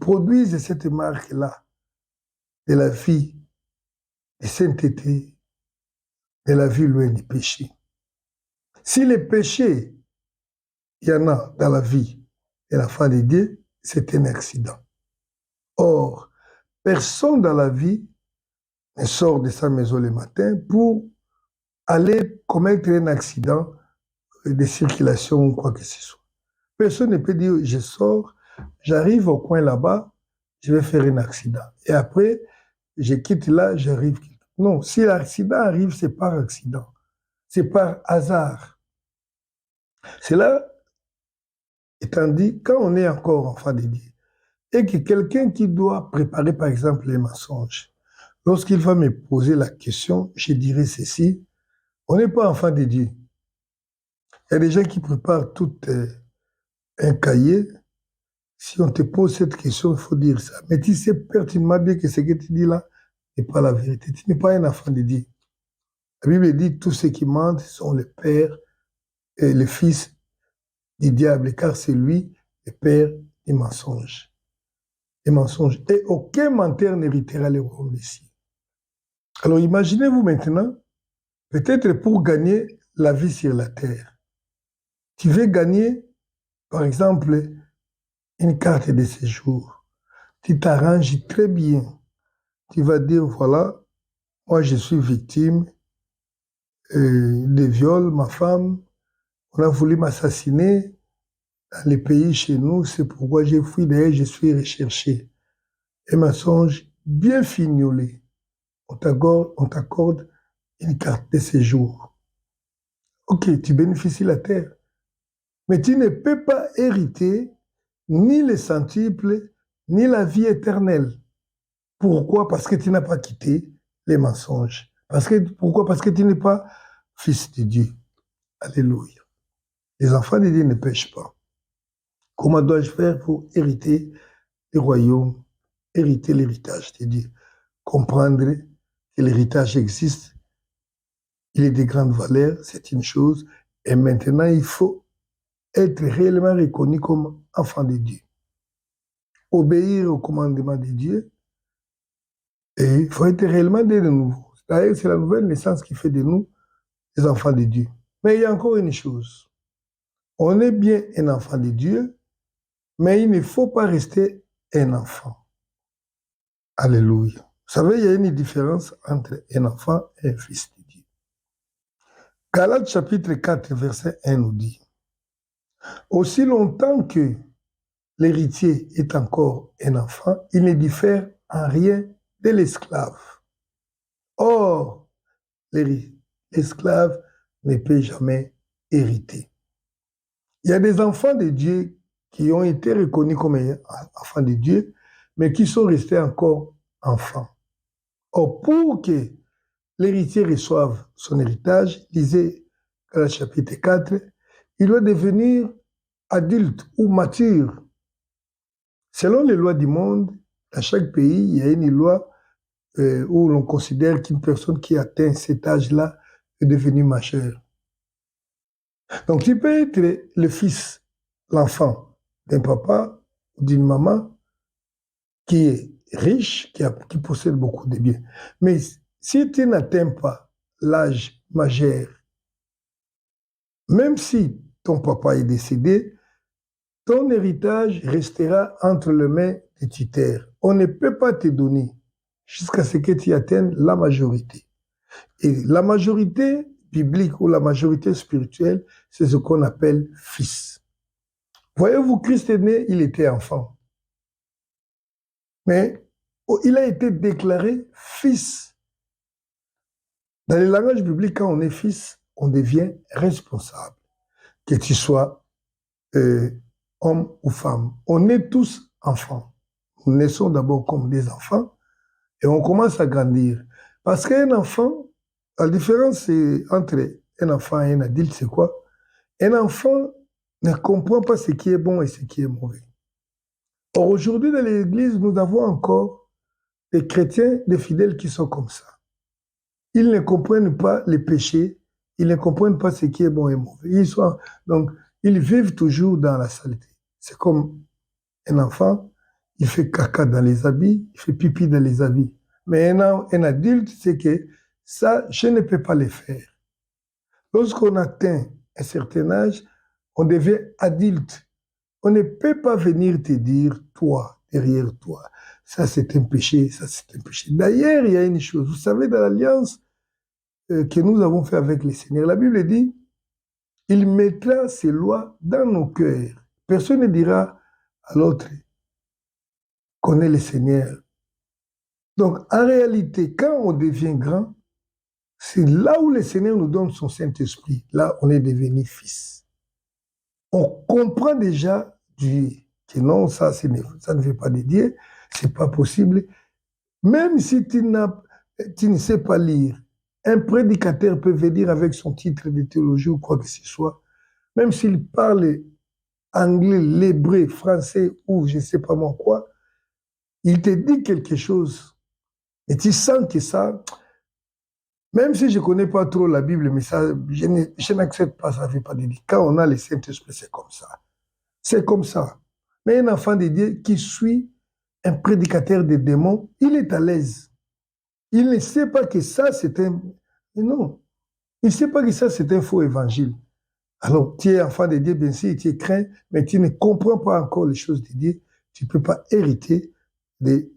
produisent cette marque-là. de la vie de sainteté, de la vie loin du péché. Si les péchés, il y en a dans la vie de l'enfant de Dieu, c'est un accident. Or, personne dans la vie ne sort de sa maison le matin pour aller commettre un accident de circulation ou quoi que ce soit. Personne ne peut dire, je sors, j'arrive au coin là-bas, je vais faire un accident. Et après, je quitte là, j'arrive. Non, si l'accident arrive, c'est par accident. C'est par hasard. Cela étant dit, quand on est encore enfant de Dieu, et que quelqu'un qui doit préparer, par exemple, les mensonges, lorsqu'il va me poser la question, je dirais ceci, on n'est pas enfant de Dieu. Il y a des gens qui préparent tout un cahier. Si on te pose cette question, il faut dire ça. Mais tu sais pertinemment bien que ce que tu dis là n'est pas la vérité. Tu n'es pas un enfant de Dieu. La Bible dit tous ceux qui mentent sont les pères et les fils du diable, car c'est lui le père des mensonges. Les mensonges. Et aucun menteur n'héritera le royaume des cieux. Alors imaginez-vous maintenant, peut-être pour gagner la vie sur la terre, tu veux gagner, par exemple, une carte de séjour. Tu t'arranges très bien. Tu vas dire, voilà, moi je suis victime de viol, ma femme, on a voulu m'assassiner dans les pays chez nous, c'est pourquoi j'ai fui, d'ailleurs je suis recherché. Un mensonge bien fignolé. On t'accorde une carte de séjour. Ok, tu bénéficies la terre, mais tu ne peux pas hériter ni les centuples, ni la vie éternelle. Pourquoi? Parce que tu n'as pas quitté les mensonges. Pourquoi? Parce que tu n'es pas fils de Dieu. Alléluia. Les enfants de Dieu ne pêchent pas. Comment dois-je faire pour hériter le royaume, hériter l'héritage de Dieu? Comprendre que l'héritage existe, il est de grande valeur, c'est une chose, et maintenant il faut être réellement reconnu comme enfant de Dieu. Obéir au commandement de Dieu, et il faut être réellement de nouveau. D'ailleurs, c'est la nouvelle naissance qui fait de nous des enfants de Dieu. Mais il y a encore une chose. On est bien un enfant de Dieu, mais il ne faut pas rester un enfant. Alléluia. Vous savez, il y a une différence entre un enfant et un fils de Dieu. Galates chapitre 4, verset 1 nous dit, aussi longtemps que l'héritier est encore un enfant, il ne diffère en rien de l'esclave. Or, l'esclave ne peut jamais hériter. Il y a des enfants de Dieu qui ont été reconnus comme enfants de Dieu, mais qui sont restés encore enfants. Or, pour que l'héritier reçoive son héritage, lisez dans le chapitre 4, il doit devenir adulte ou mature. Selon les lois du monde, dans chaque pays, il y a une loi où l'on considère qu'une personne qui atteint cet âge-là est devenue majeure. Donc, tu peux être le fils, l'enfant d'un papa ou d'une maman qui est riche, qui possède beaucoup de biens. Mais si tu n'atteins pas l'âge majeur, même si ton papa est décédé, ton héritage restera entre les mains des tuteurs. On ne peut pas te donner jusqu'à ce que tu atteignes la majorité. Et la majorité biblique ou la majorité spirituelle, c'est ce qu'on appelle fils. Voyez-vous, Christ est né, il était enfant. Mais il a été déclaré fils. Dans le langage biblique, quand on est fils, on devient responsable. Que tu sois homme ou femme. On est tous enfants. Nous naissons d'abord comme des enfants et on commence à grandir. Parce qu'un enfant, la différence entre un enfant et un adulte, c'est quoi? Un enfant ne comprend pas ce qui est bon et ce qui est mauvais. Or, aujourd'hui, dans l'Église, nous avons encore des chrétiens, des fidèles qui sont comme ça. Ils ne comprennent pas les péchés, ils ne comprennent pas ce qui est bon et mauvais. Donc, ils vivent toujours dans la saleté. C'est comme un enfant, il fait caca dans les habits, il fait pipi dans les habits. Mais un adulte, c'est que ça, je ne peux pas le faire. Lorsqu'on atteint un certain âge, on devient adulte. On ne peut pas venir te dire, toi, derrière toi, ça c'est un péché, ça c'est un péché. D'ailleurs, il y a une chose, vous savez, dans l'alliance que nous avons fait avec le Seigneur, la Bible dit, il mettra ses lois dans nos cœurs. Personne ne dira à l'autre, connais le Seigneur. Donc, en réalité, quand on devient grand, c'est là où le Seigneur nous donne son Saint-Esprit. Là, on est devenu fils. On comprend déjà Dieu, que non, ça ne veut pas de Dieu, c'est pas possible. Même si tu ne sais pas lire, un prédicateur peut venir avec son titre de théologie ou quoi que ce soit, même s'il parle anglais, l'hébreu, français ou je ne sais pas moi quoi, il te dit quelque chose. Et tu sens que ça, même si je ne connais pas trop la Bible, mais ça, je n'accepte pas, ça ne fait pas de Dieu. Quand on a le Saint-Esprit, c'est comme ça. C'est comme ça. Mais un enfant de Dieu qui suit un prédicateur des démons, il est à l'aise. Il ne sait pas que ça, c'est un... Non. Il ne sait pas que ça, c'est un faux évangile. Alors, tu es enfant de Dieu, bien sûr, tu es craint, mais tu ne comprends pas encore les choses de Dieu. Tu ne peux pas hériter de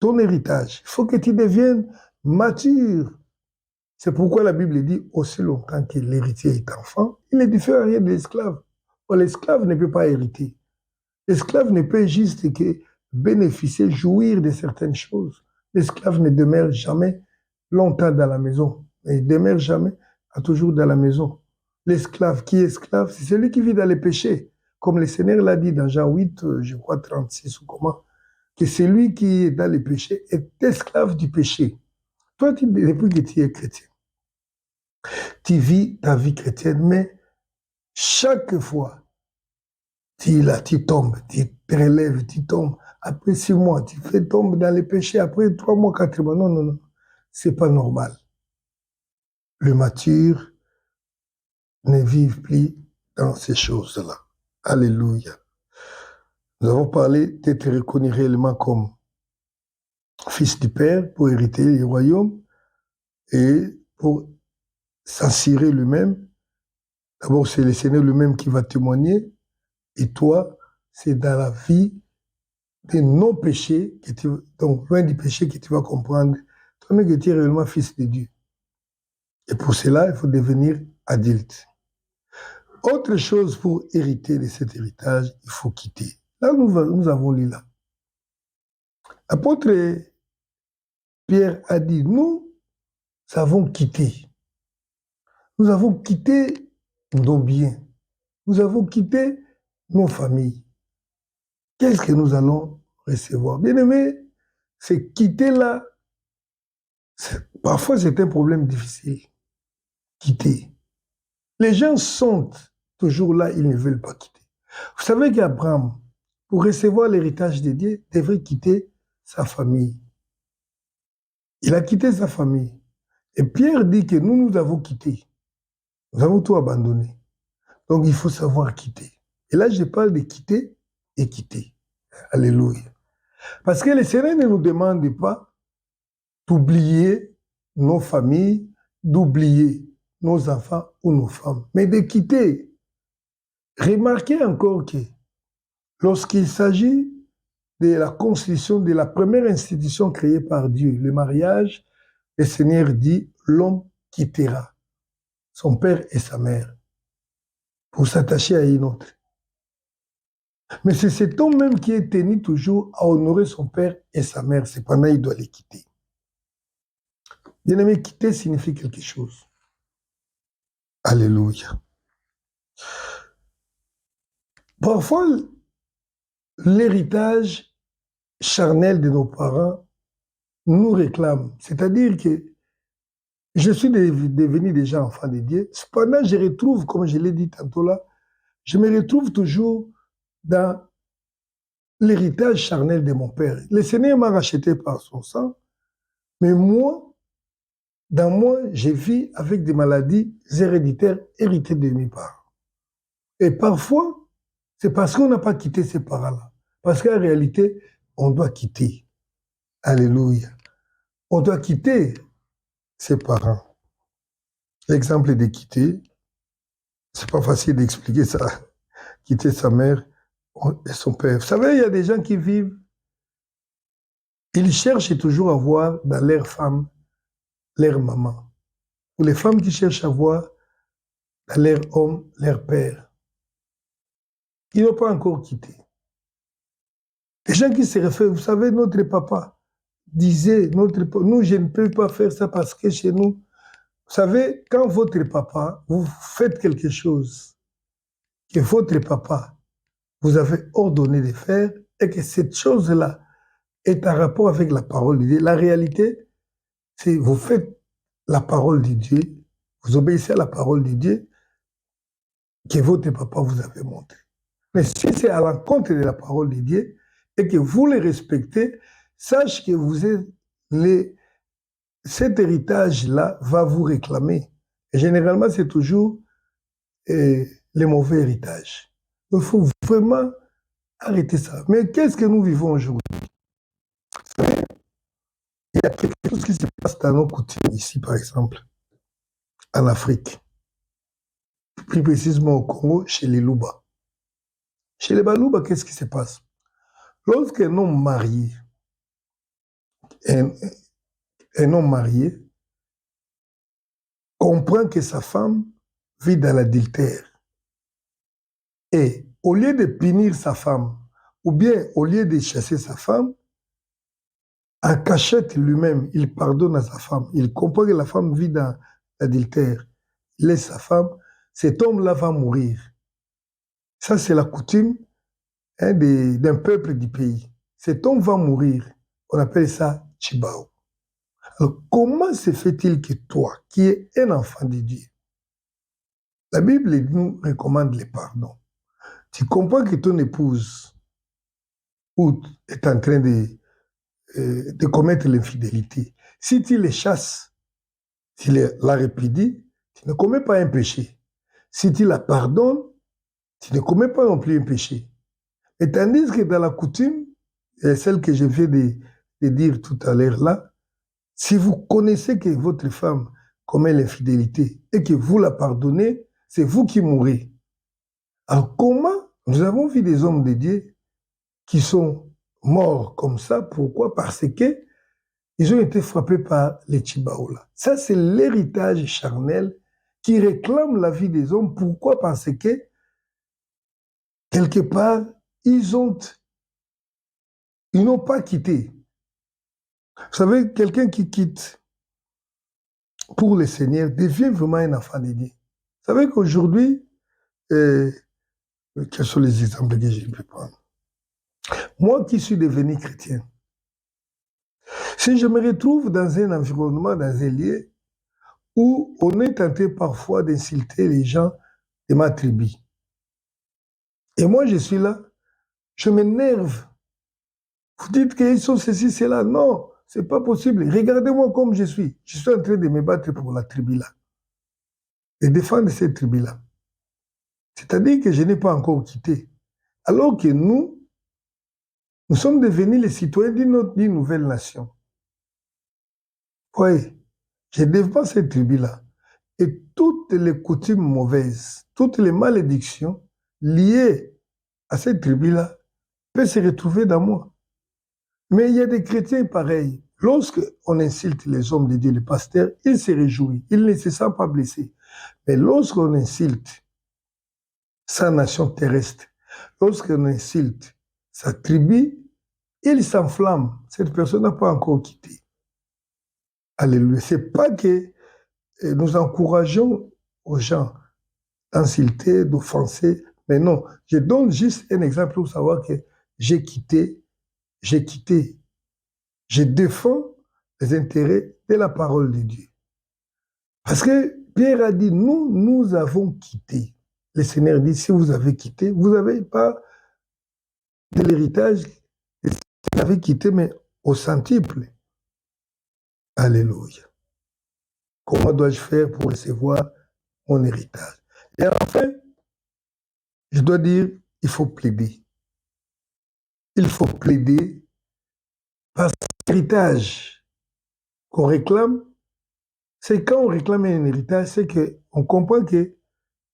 ton héritage. Il faut que tu deviennes mature. C'est pourquoi la Bible dit, aussi longtemps que l'héritier est enfant, il ne diffère rien de l'esclave. L'esclave ne peut pas hériter. L'esclave ne peut juste que bénéficier, jouir de certaines choses. L'esclave ne demeure jamais longtemps dans la maison. Il ne demeure jamais, toujours dans la maison. L'esclave, qui est esclave, c'est celui qui vit dans les péchés. Comme le Seigneur l'a dit dans Jean 8, je crois 36 ou comment, que celui qui est dans les péchés est esclave du péché. Toi, depuis que tu es chrétien, tu vis ta vie chrétienne, mais chaque fois, tu tombes, tu te relèves, tu tombes. Après 6 mois, tu fais tomber dans les péchés. Après 3 mois, 4 mois. Non, non, non. C'est pas normal. Le mature ne vit plus dans ces choses-là. Alléluia. Nous avons parlé d'être reconnu réellement comme fils du Père pour hériter le royaume et pour s'assurer lui-même. D'abord, c'est le Seigneur lui-même qui va témoigner. Et toi, c'est dans la vie des non-péchés, donc loin du péché, que tu vas comprendre toi-même que tu es réellement fils de Dieu. Et pour cela, il faut devenir adulte. Autre chose pour hériter de cet héritage, il faut quitter. Là, nous avons lu là. L'apôtre Pierre a dit, nous avons quitté. Nous avons quitté nos biens. Nous avons quitté nos familles. Qu'est-ce que nous allons recevoir? Bien aimé, c'est quitter là. Parfois, c'est un problème difficile. Quitter. Les gens sont toujours là, ils ne veulent pas quitter. Vous savez qu'Abraham, pour recevoir l'héritage de Dieu, devrait quitter sa famille. Il a quitté sa famille. Et Pierre dit que nous avons quitté. Nous avons tout abandonné. Donc, il faut savoir quitter. Et là, je parle de quitter et quitter. Alléluia. Parce que le Seigneur ne nous demande pas d'oublier nos familles, d'oublier nos enfants ou nos femmes, mais de quitter. Remarquez encore que lorsqu'il s'agit de la constitution de la première institution créée par Dieu, le mariage, le Seigneur dit, l'homme quittera son père et sa mère pour s'attacher à une autre. Mais c'est cet homme même qui est tenu toujours à honorer son père et sa mère. Cependant, il doit les quitter. Bien-aimé, quitter signifie quelque chose. Alléluia. Parfois, l'héritage charnel de nos parents nous réclame. C'est-à-dire que je suis devenu déjà enfant de Dieu. Cependant, je retrouve, comme je l'ai dit tantôt là, je me retrouve toujours dans l'héritage charnel de mon père. Le Seigneur m'a racheté par son sang, mais moi, dans moi, je vis avec des maladies héréditaires héritées de mes parents. Et parfois, c'est parce qu'on n'a pas quitté ces parents-là. Parce qu'en réalité, on doit quitter. Alléluia. On doit quitter ses parents. L'exemple de quitter, c'est pas facile d'expliquer ça. Quitter sa mère et son père. Vous savez, il y a des gens qui vivent, ils cherchent toujours à voir dans leur femme leur maman. Ou les femmes qui cherchent à voir dans leur homme leur père. Ils n'ont pas encore quitté. Les gens qui se réfèrent, vous savez, notre papa disait, nous, je ne peux pas faire ça parce que chez nous, vous savez, quand votre papa, vous faites quelque chose que votre papa vous avez ordonné de faire et que cette chose-là est en rapport avec la parole de Dieu, la réalité, c'est vous faites la parole de Dieu, vous obéissez à la parole de Dieu que votre papa vous avait montré. Mais si c'est à l'encontre de la parole de Dieu et que vous les respectez, sache que vous êtes cet héritage-là va vous réclamer. Et généralement, c'est toujours les mauvais héritages. Il faut vraiment arrêter ça. Mais qu'est-ce que nous vivons aujourd'hui? Il y a quelque chose qui se passe dans nos coutumes ici, par exemple, en Afrique. Plus précisément au Congo, chez les Luba. Chez les Baluba, qu'est-ce qui se passe? Lorsqu'un homme marié, un, un homme marié comprend que sa femme vit dans l'adultère. Et au lieu de punir sa femme, ou bien au lieu de chasser sa femme, en cachette lui-même, il pardonne à sa femme. Il comprend que la femme vit dans l'adultère. Il laisse sa femme. Cet homme-là va mourir. Ça, c'est la coutume d'un peuple du pays. Cet homme va mourir. On appelle ça Chibao. Alors, comment se fait-il que toi, qui es un enfant de Dieu, la Bible nous recommande le pardon. Tu comprends que ton épouse est en train de commettre l'infidélité. Si tu les chasses, tu la répudies, tu ne commets pas un péché. Si tu la pardonnes, tu ne commets pas non plus un péché. Et tandis que dans la coutume, celle que je viens de dire tout à l'heure là, si vous connaissez que votre femme commet l'infidélité et que vous la pardonnez, c'est vous qui mourrez. Alors comment nous avons vu des hommes de Dieu qui sont morts comme ça? Pourquoi? Parce que ils ont été frappés par les Chibaola. Ça, c'est l'héritage charnel qui réclame la vie des hommes. Pourquoi? Parce que, quelque part, ils n'ont pas quitté. Vous savez, quelqu'un qui quitte pour le Seigneur devient vraiment un enfant de Dieu. Vous savez qu'aujourd'hui, quels sont les exemples que je peux prendre? Moi qui suis devenu chrétien, si je me retrouve dans un environnement, dans un lieu où on est tenté parfois d'insulter les gens de ma tribu, et moi je suis là, je m'énerve. Vous dites qu'ils sont ceci, cela. Non, c'est pas possible. Regardez-moi comme je suis. Je suis en train de me battre pour la tribu là. Et défendre cette tribu là. C'est-à-dire que je n'ai pas encore quitté. Alors que nous sommes devenus les citoyens d'une nouvelle nation. Oui, je défends cette tribu-là. Et toutes les coutumes mauvaises, toutes les malédictions liées à cette tribu-là peuvent se retrouver dans moi. Mais il y a des chrétiens pareils. Lorsqu'on insulte les hommes de Dieu, les pasteurs, ils se réjouissent, ils ne se sentent pas blessés. Mais lorsqu'on insulte sa nation terrestre, lorsqu'on insulte sa tribu, il s'enflamme. Cette personne n'a pas encore quitté. Alléluia. Ce n'est pas que nous encourageons aux gens d'insulter, d'offenser, mais non. Je donne juste un exemple pour savoir que j'ai quitté, je défends les intérêts de la parole de Dieu. Parce que Pierre a dit, nous avons quitté. Le Seigneur dit, si vous avez quitté, vous n'avez pas de l'héritage, vous avez quitté, mais au centuple. Alléluia. Comment dois-je faire pour recevoir mon héritage? Et enfin, je dois dire, il faut plaider. Il faut plaider parce que l'héritage qu'on réclame, c'est quand on réclame un héritage, c'est qu'on comprend que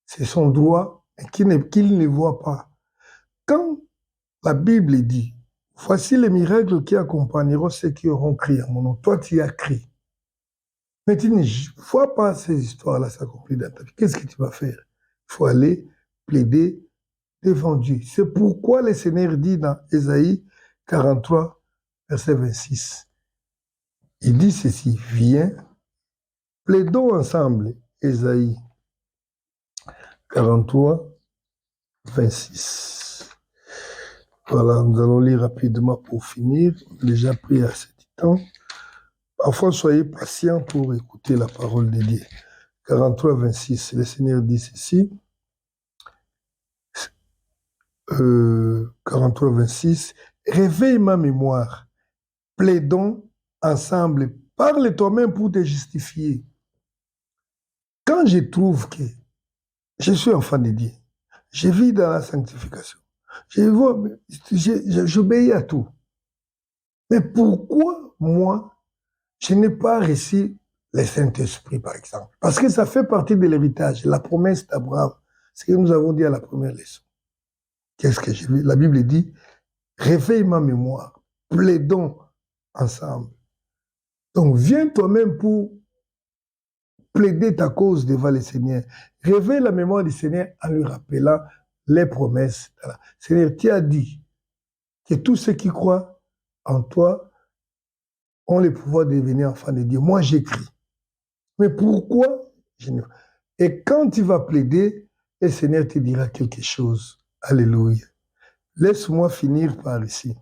c'est son droit et qu'il ne voit pas. Quand la Bible dit, voici les miracles qui accompagneront ceux qui auront crié à mon nom, toi tu as crié. Mais tu ne vois pas ces histoires-là s'accomplir dans ta vie. Qu'est-ce que tu vas faire? Il faut aller plaider devant Dieu. C'est pourquoi le Seigneur dit dans Ésaïe 43, verset 26, il dit ceci, viens, plaidons ensemble, Ésaïe 43, 26. Voilà, nous allons lire rapidement pour finir. Déjà pris assez de temps. Parfois, soyez patients pour écouter la parole de Dieu. 43, 26, le Seigneur dit ceci. 43, 26, réveille ma mémoire, plaidons ensemble, parle toi-même pour te justifier. Quand je trouve que je suis enfant de Dieu, je vis dans la sanctification, j'obéis à tout. Mais pourquoi moi, je n'ai pas reçu le Saint-Esprit, par exemple? Parce que ça fait partie de l'héritage, la promesse d'Abraham, ce que nous avons dit à la première leçon. Qu'est-ce que j'ai vu? La Bible dit, réveille ma mémoire, plaidons ensemble. Donc, viens toi-même pour plaider ta cause devant le Seigneur. Réveille la mémoire du Seigneur en lui rappelant les promesses. Seigneur, tu as dit que tous ceux qui croient en toi ont le pouvoir de devenir enfants de Dieu. Moi, j'écris. Mais pourquoi je ne... Et quand tu vas plaider, le Seigneur te dira quelque chose. Alléluia. Laisse-moi finir par ici.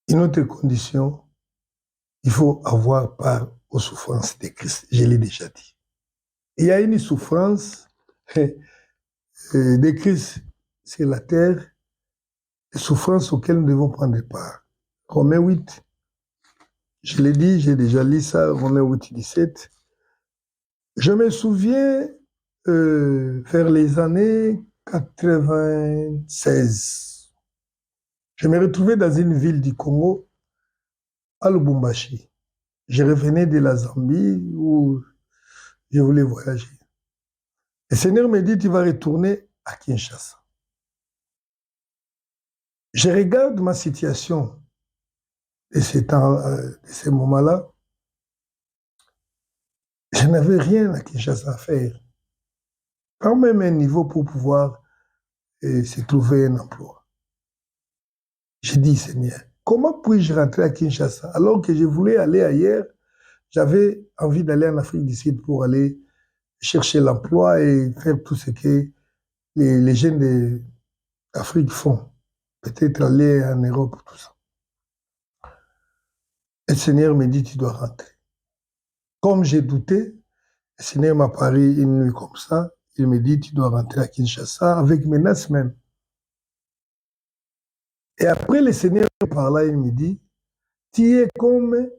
Une autre condition, il faut avoir part aux souffrances de Christ. Je l'ai déjà dit. Il y a une souffrance de Christ sur la terre, des souffrances auxquelles nous devons prendre part. Romains 8, je l'ai dit, j'ai déjà lu ça, Romains 8, 17. Je me souviens, vers les années 96, je me retrouvais dans une ville du Congo, à Lubumbashi. Je revenais de la Zambie où je voulais voyager. Le Seigneur me dit, tu vas retourner à Kinshasa. Je regarde ma situation de ces moments-là. Je n'avais rien à Kinshasa à faire. Pas même un niveau pour pouvoir se trouver un emploi. J'ai dit, Seigneur, comment puis-je rentrer à Kinshasa alors que je voulais aller ailleurs? J'avais envie d'aller en Afrique du Sud pour aller chercher l'emploi et faire tout ce que les jeunes d'Afrique font. Peut-être aller en Europe, tout ça. Et le Seigneur me dit, tu dois rentrer. Comme j'ai douté, le Seigneur m'a parlé une nuit comme ça. Il me dit, tu dois rentrer à Kinshasa avec menace même. Et après, le Seigneur me parla, il me dit, tu es comme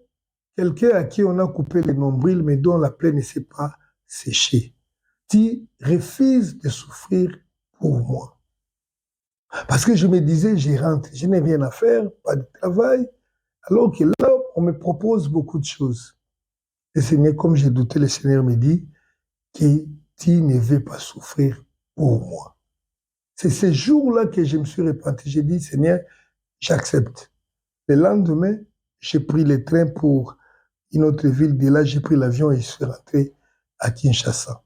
quelqu'un à qui on a coupé le nombril, mais dont la plaie ne s'est pas séchée. Tu refuses de souffrir pour moi. Parce que je me disais, je rentre, je n'ai rien à faire, pas de travail, alors que là, on me propose beaucoup de choses. Le Seigneur, comme j'ai douté, le Seigneur me dit que tu ne veux pas souffrir pour moi. C'est ce jour-là que je me suis repenti. J'ai dit, Seigneur, j'accepte. Le lendemain, j'ai pris le train pour une autre ville. De là, j'ai pris l'avion et je suis rentré à Kinshasa.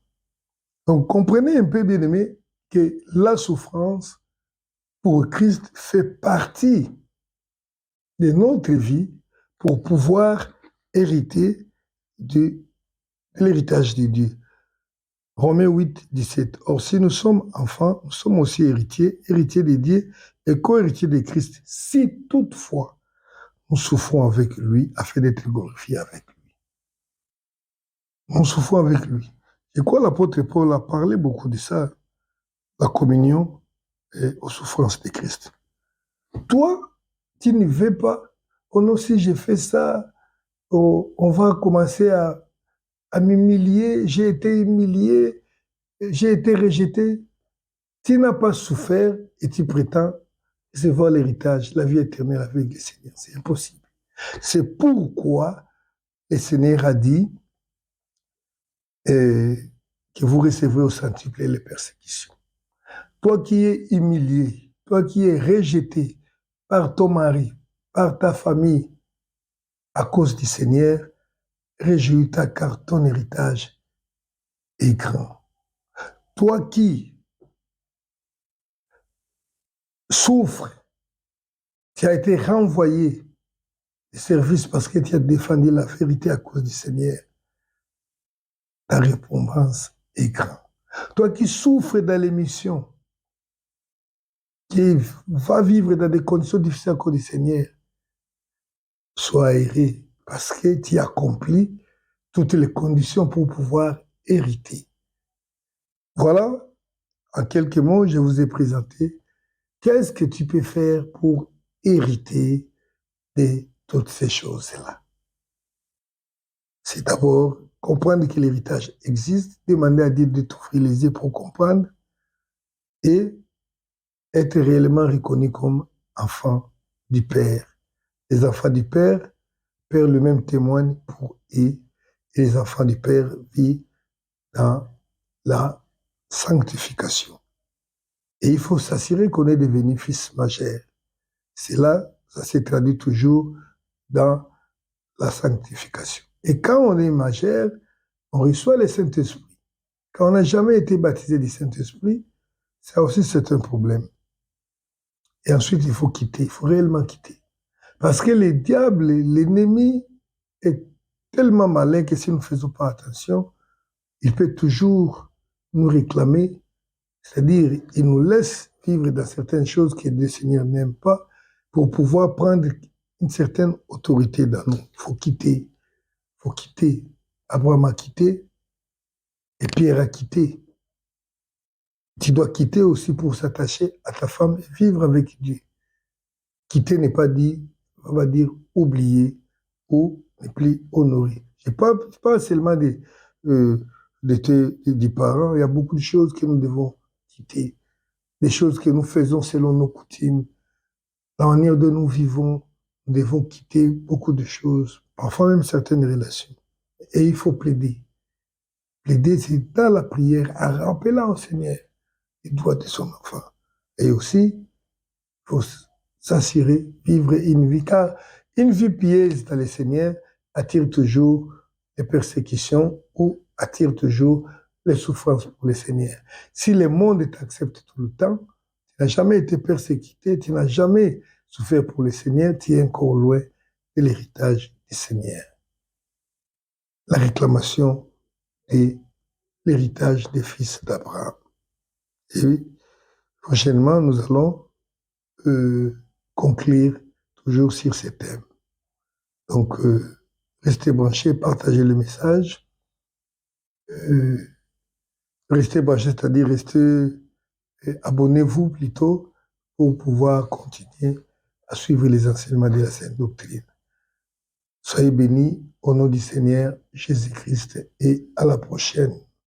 Donc, comprenez un peu, bien aimé, que la souffrance pour Christ fait partie de notre vie pour pouvoir hériter de l'héritage de Dieu. Romains 8, 17. Or, si nous sommes enfants, nous sommes aussi héritiers, héritiers de Dieu et co-héritiers de Christ, si toutefois nous souffrons avec lui afin d'être glorifiés avec lui. Nous souffrons avec lui. Et quoi l'apôtre Paul a parlé beaucoup de ça, la communion et aux souffrances de Christ. Toi, tu ne veux pas, oh non, si j'ai fait ça, oh, on va commencer à m'humilier, j'ai été humilié, j'ai été rejeté. Tu n'as pas souffert et tu prétends recevoir l'héritage, la vie éternelle avec le Seigneur. C'est impossible. C'est pourquoi le Seigneur a dit que vous recevrez au centuple les persécutions. Toi qui es humilié, toi qui es rejeté par ton mari, par ta famille, à cause du Seigneur, réjouis-toi car ton héritage est grand. Toi qui souffres, tu as été renvoyé des services parce que tu as défendu la vérité à cause du Seigneur, ta récompense est grande. Toi qui souffres dans l'émission, qui va vivre dans des conditions difficiles à cause du Seigneur, sois aéré parce que tu accomplis toutes les conditions pour pouvoir hériter. Voilà, en quelques mots, je vous ai présenté qu'est-ce que tu peux faire pour hériter de toutes ces choses-là. C'est d'abord comprendre que l'héritage existe, demander à Dieu de t'ouvrir les yeux pour comprendre et être réellement reconnu comme enfant du Père. Les enfants du Père, Père lui-même témoigne pour eux, et les enfants du Père vivent dans la sanctification. Et il faut s'assurer qu'on est devenu fils majeur. C'est là, ça s'est traduit toujours dans la sanctification. Et quand on est majeur, on reçoit le Saint-Esprit. Quand on n'a jamais été baptisé du Saint-Esprit, ça aussi c'est un problème. Et ensuite, il faut quitter, il faut réellement quitter. Parce que le diable, l'ennemi, est tellement malin que si nous ne faisons pas attention, il peut toujours nous réclamer, c'est-à-dire il nous laisse vivre dans certaines choses que le Seigneur n'aime pas pour pouvoir prendre une certaine autorité dans nous. Il faut quitter. Il faut quitter. Abraham a quitté et Pierre a quitté. Tu dois quitter aussi pour s'attacher à ta femme et vivre avec Dieu. Quitter n'est pas dit, on va dire, oublier ou ne plus honorer. Je ne parle pas seulement des parents, il y a beaucoup de choses que nous devons quitter. Des choses que nous faisons selon nos coutumes. La manière dont nous vivons, nous devons quitter beaucoup de choses, parfois même certaines relations. Et il faut plaider. Plaider, c'est dans la prière, en rappelant au Seigneur les droits de son enfant. Et aussi, il faut s'assurer, vivre une vie, car une vie pieuse dans le Seigneur attire toujours les persécutions ou attire toujours les souffrances pour le Seigneur. Si le monde t'accepte tout le temps, tu n'as jamais été persécuté, tu n'as jamais souffert pour le Seigneur, tu es encore loin de l'héritage du Seigneur. La réclamation est l'héritage des fils d'Abraham. Et prochainement, nous allons conclure toujours sur ces thèmes. Donc, restez branchés, partagez le message. Restez branchés, c'est-à-dire abonnez-vous plutôt pour pouvoir continuer à suivre les enseignements de la Sainte Doctrine. Soyez bénis au nom du Seigneur Jésus-Christ et à la prochaine.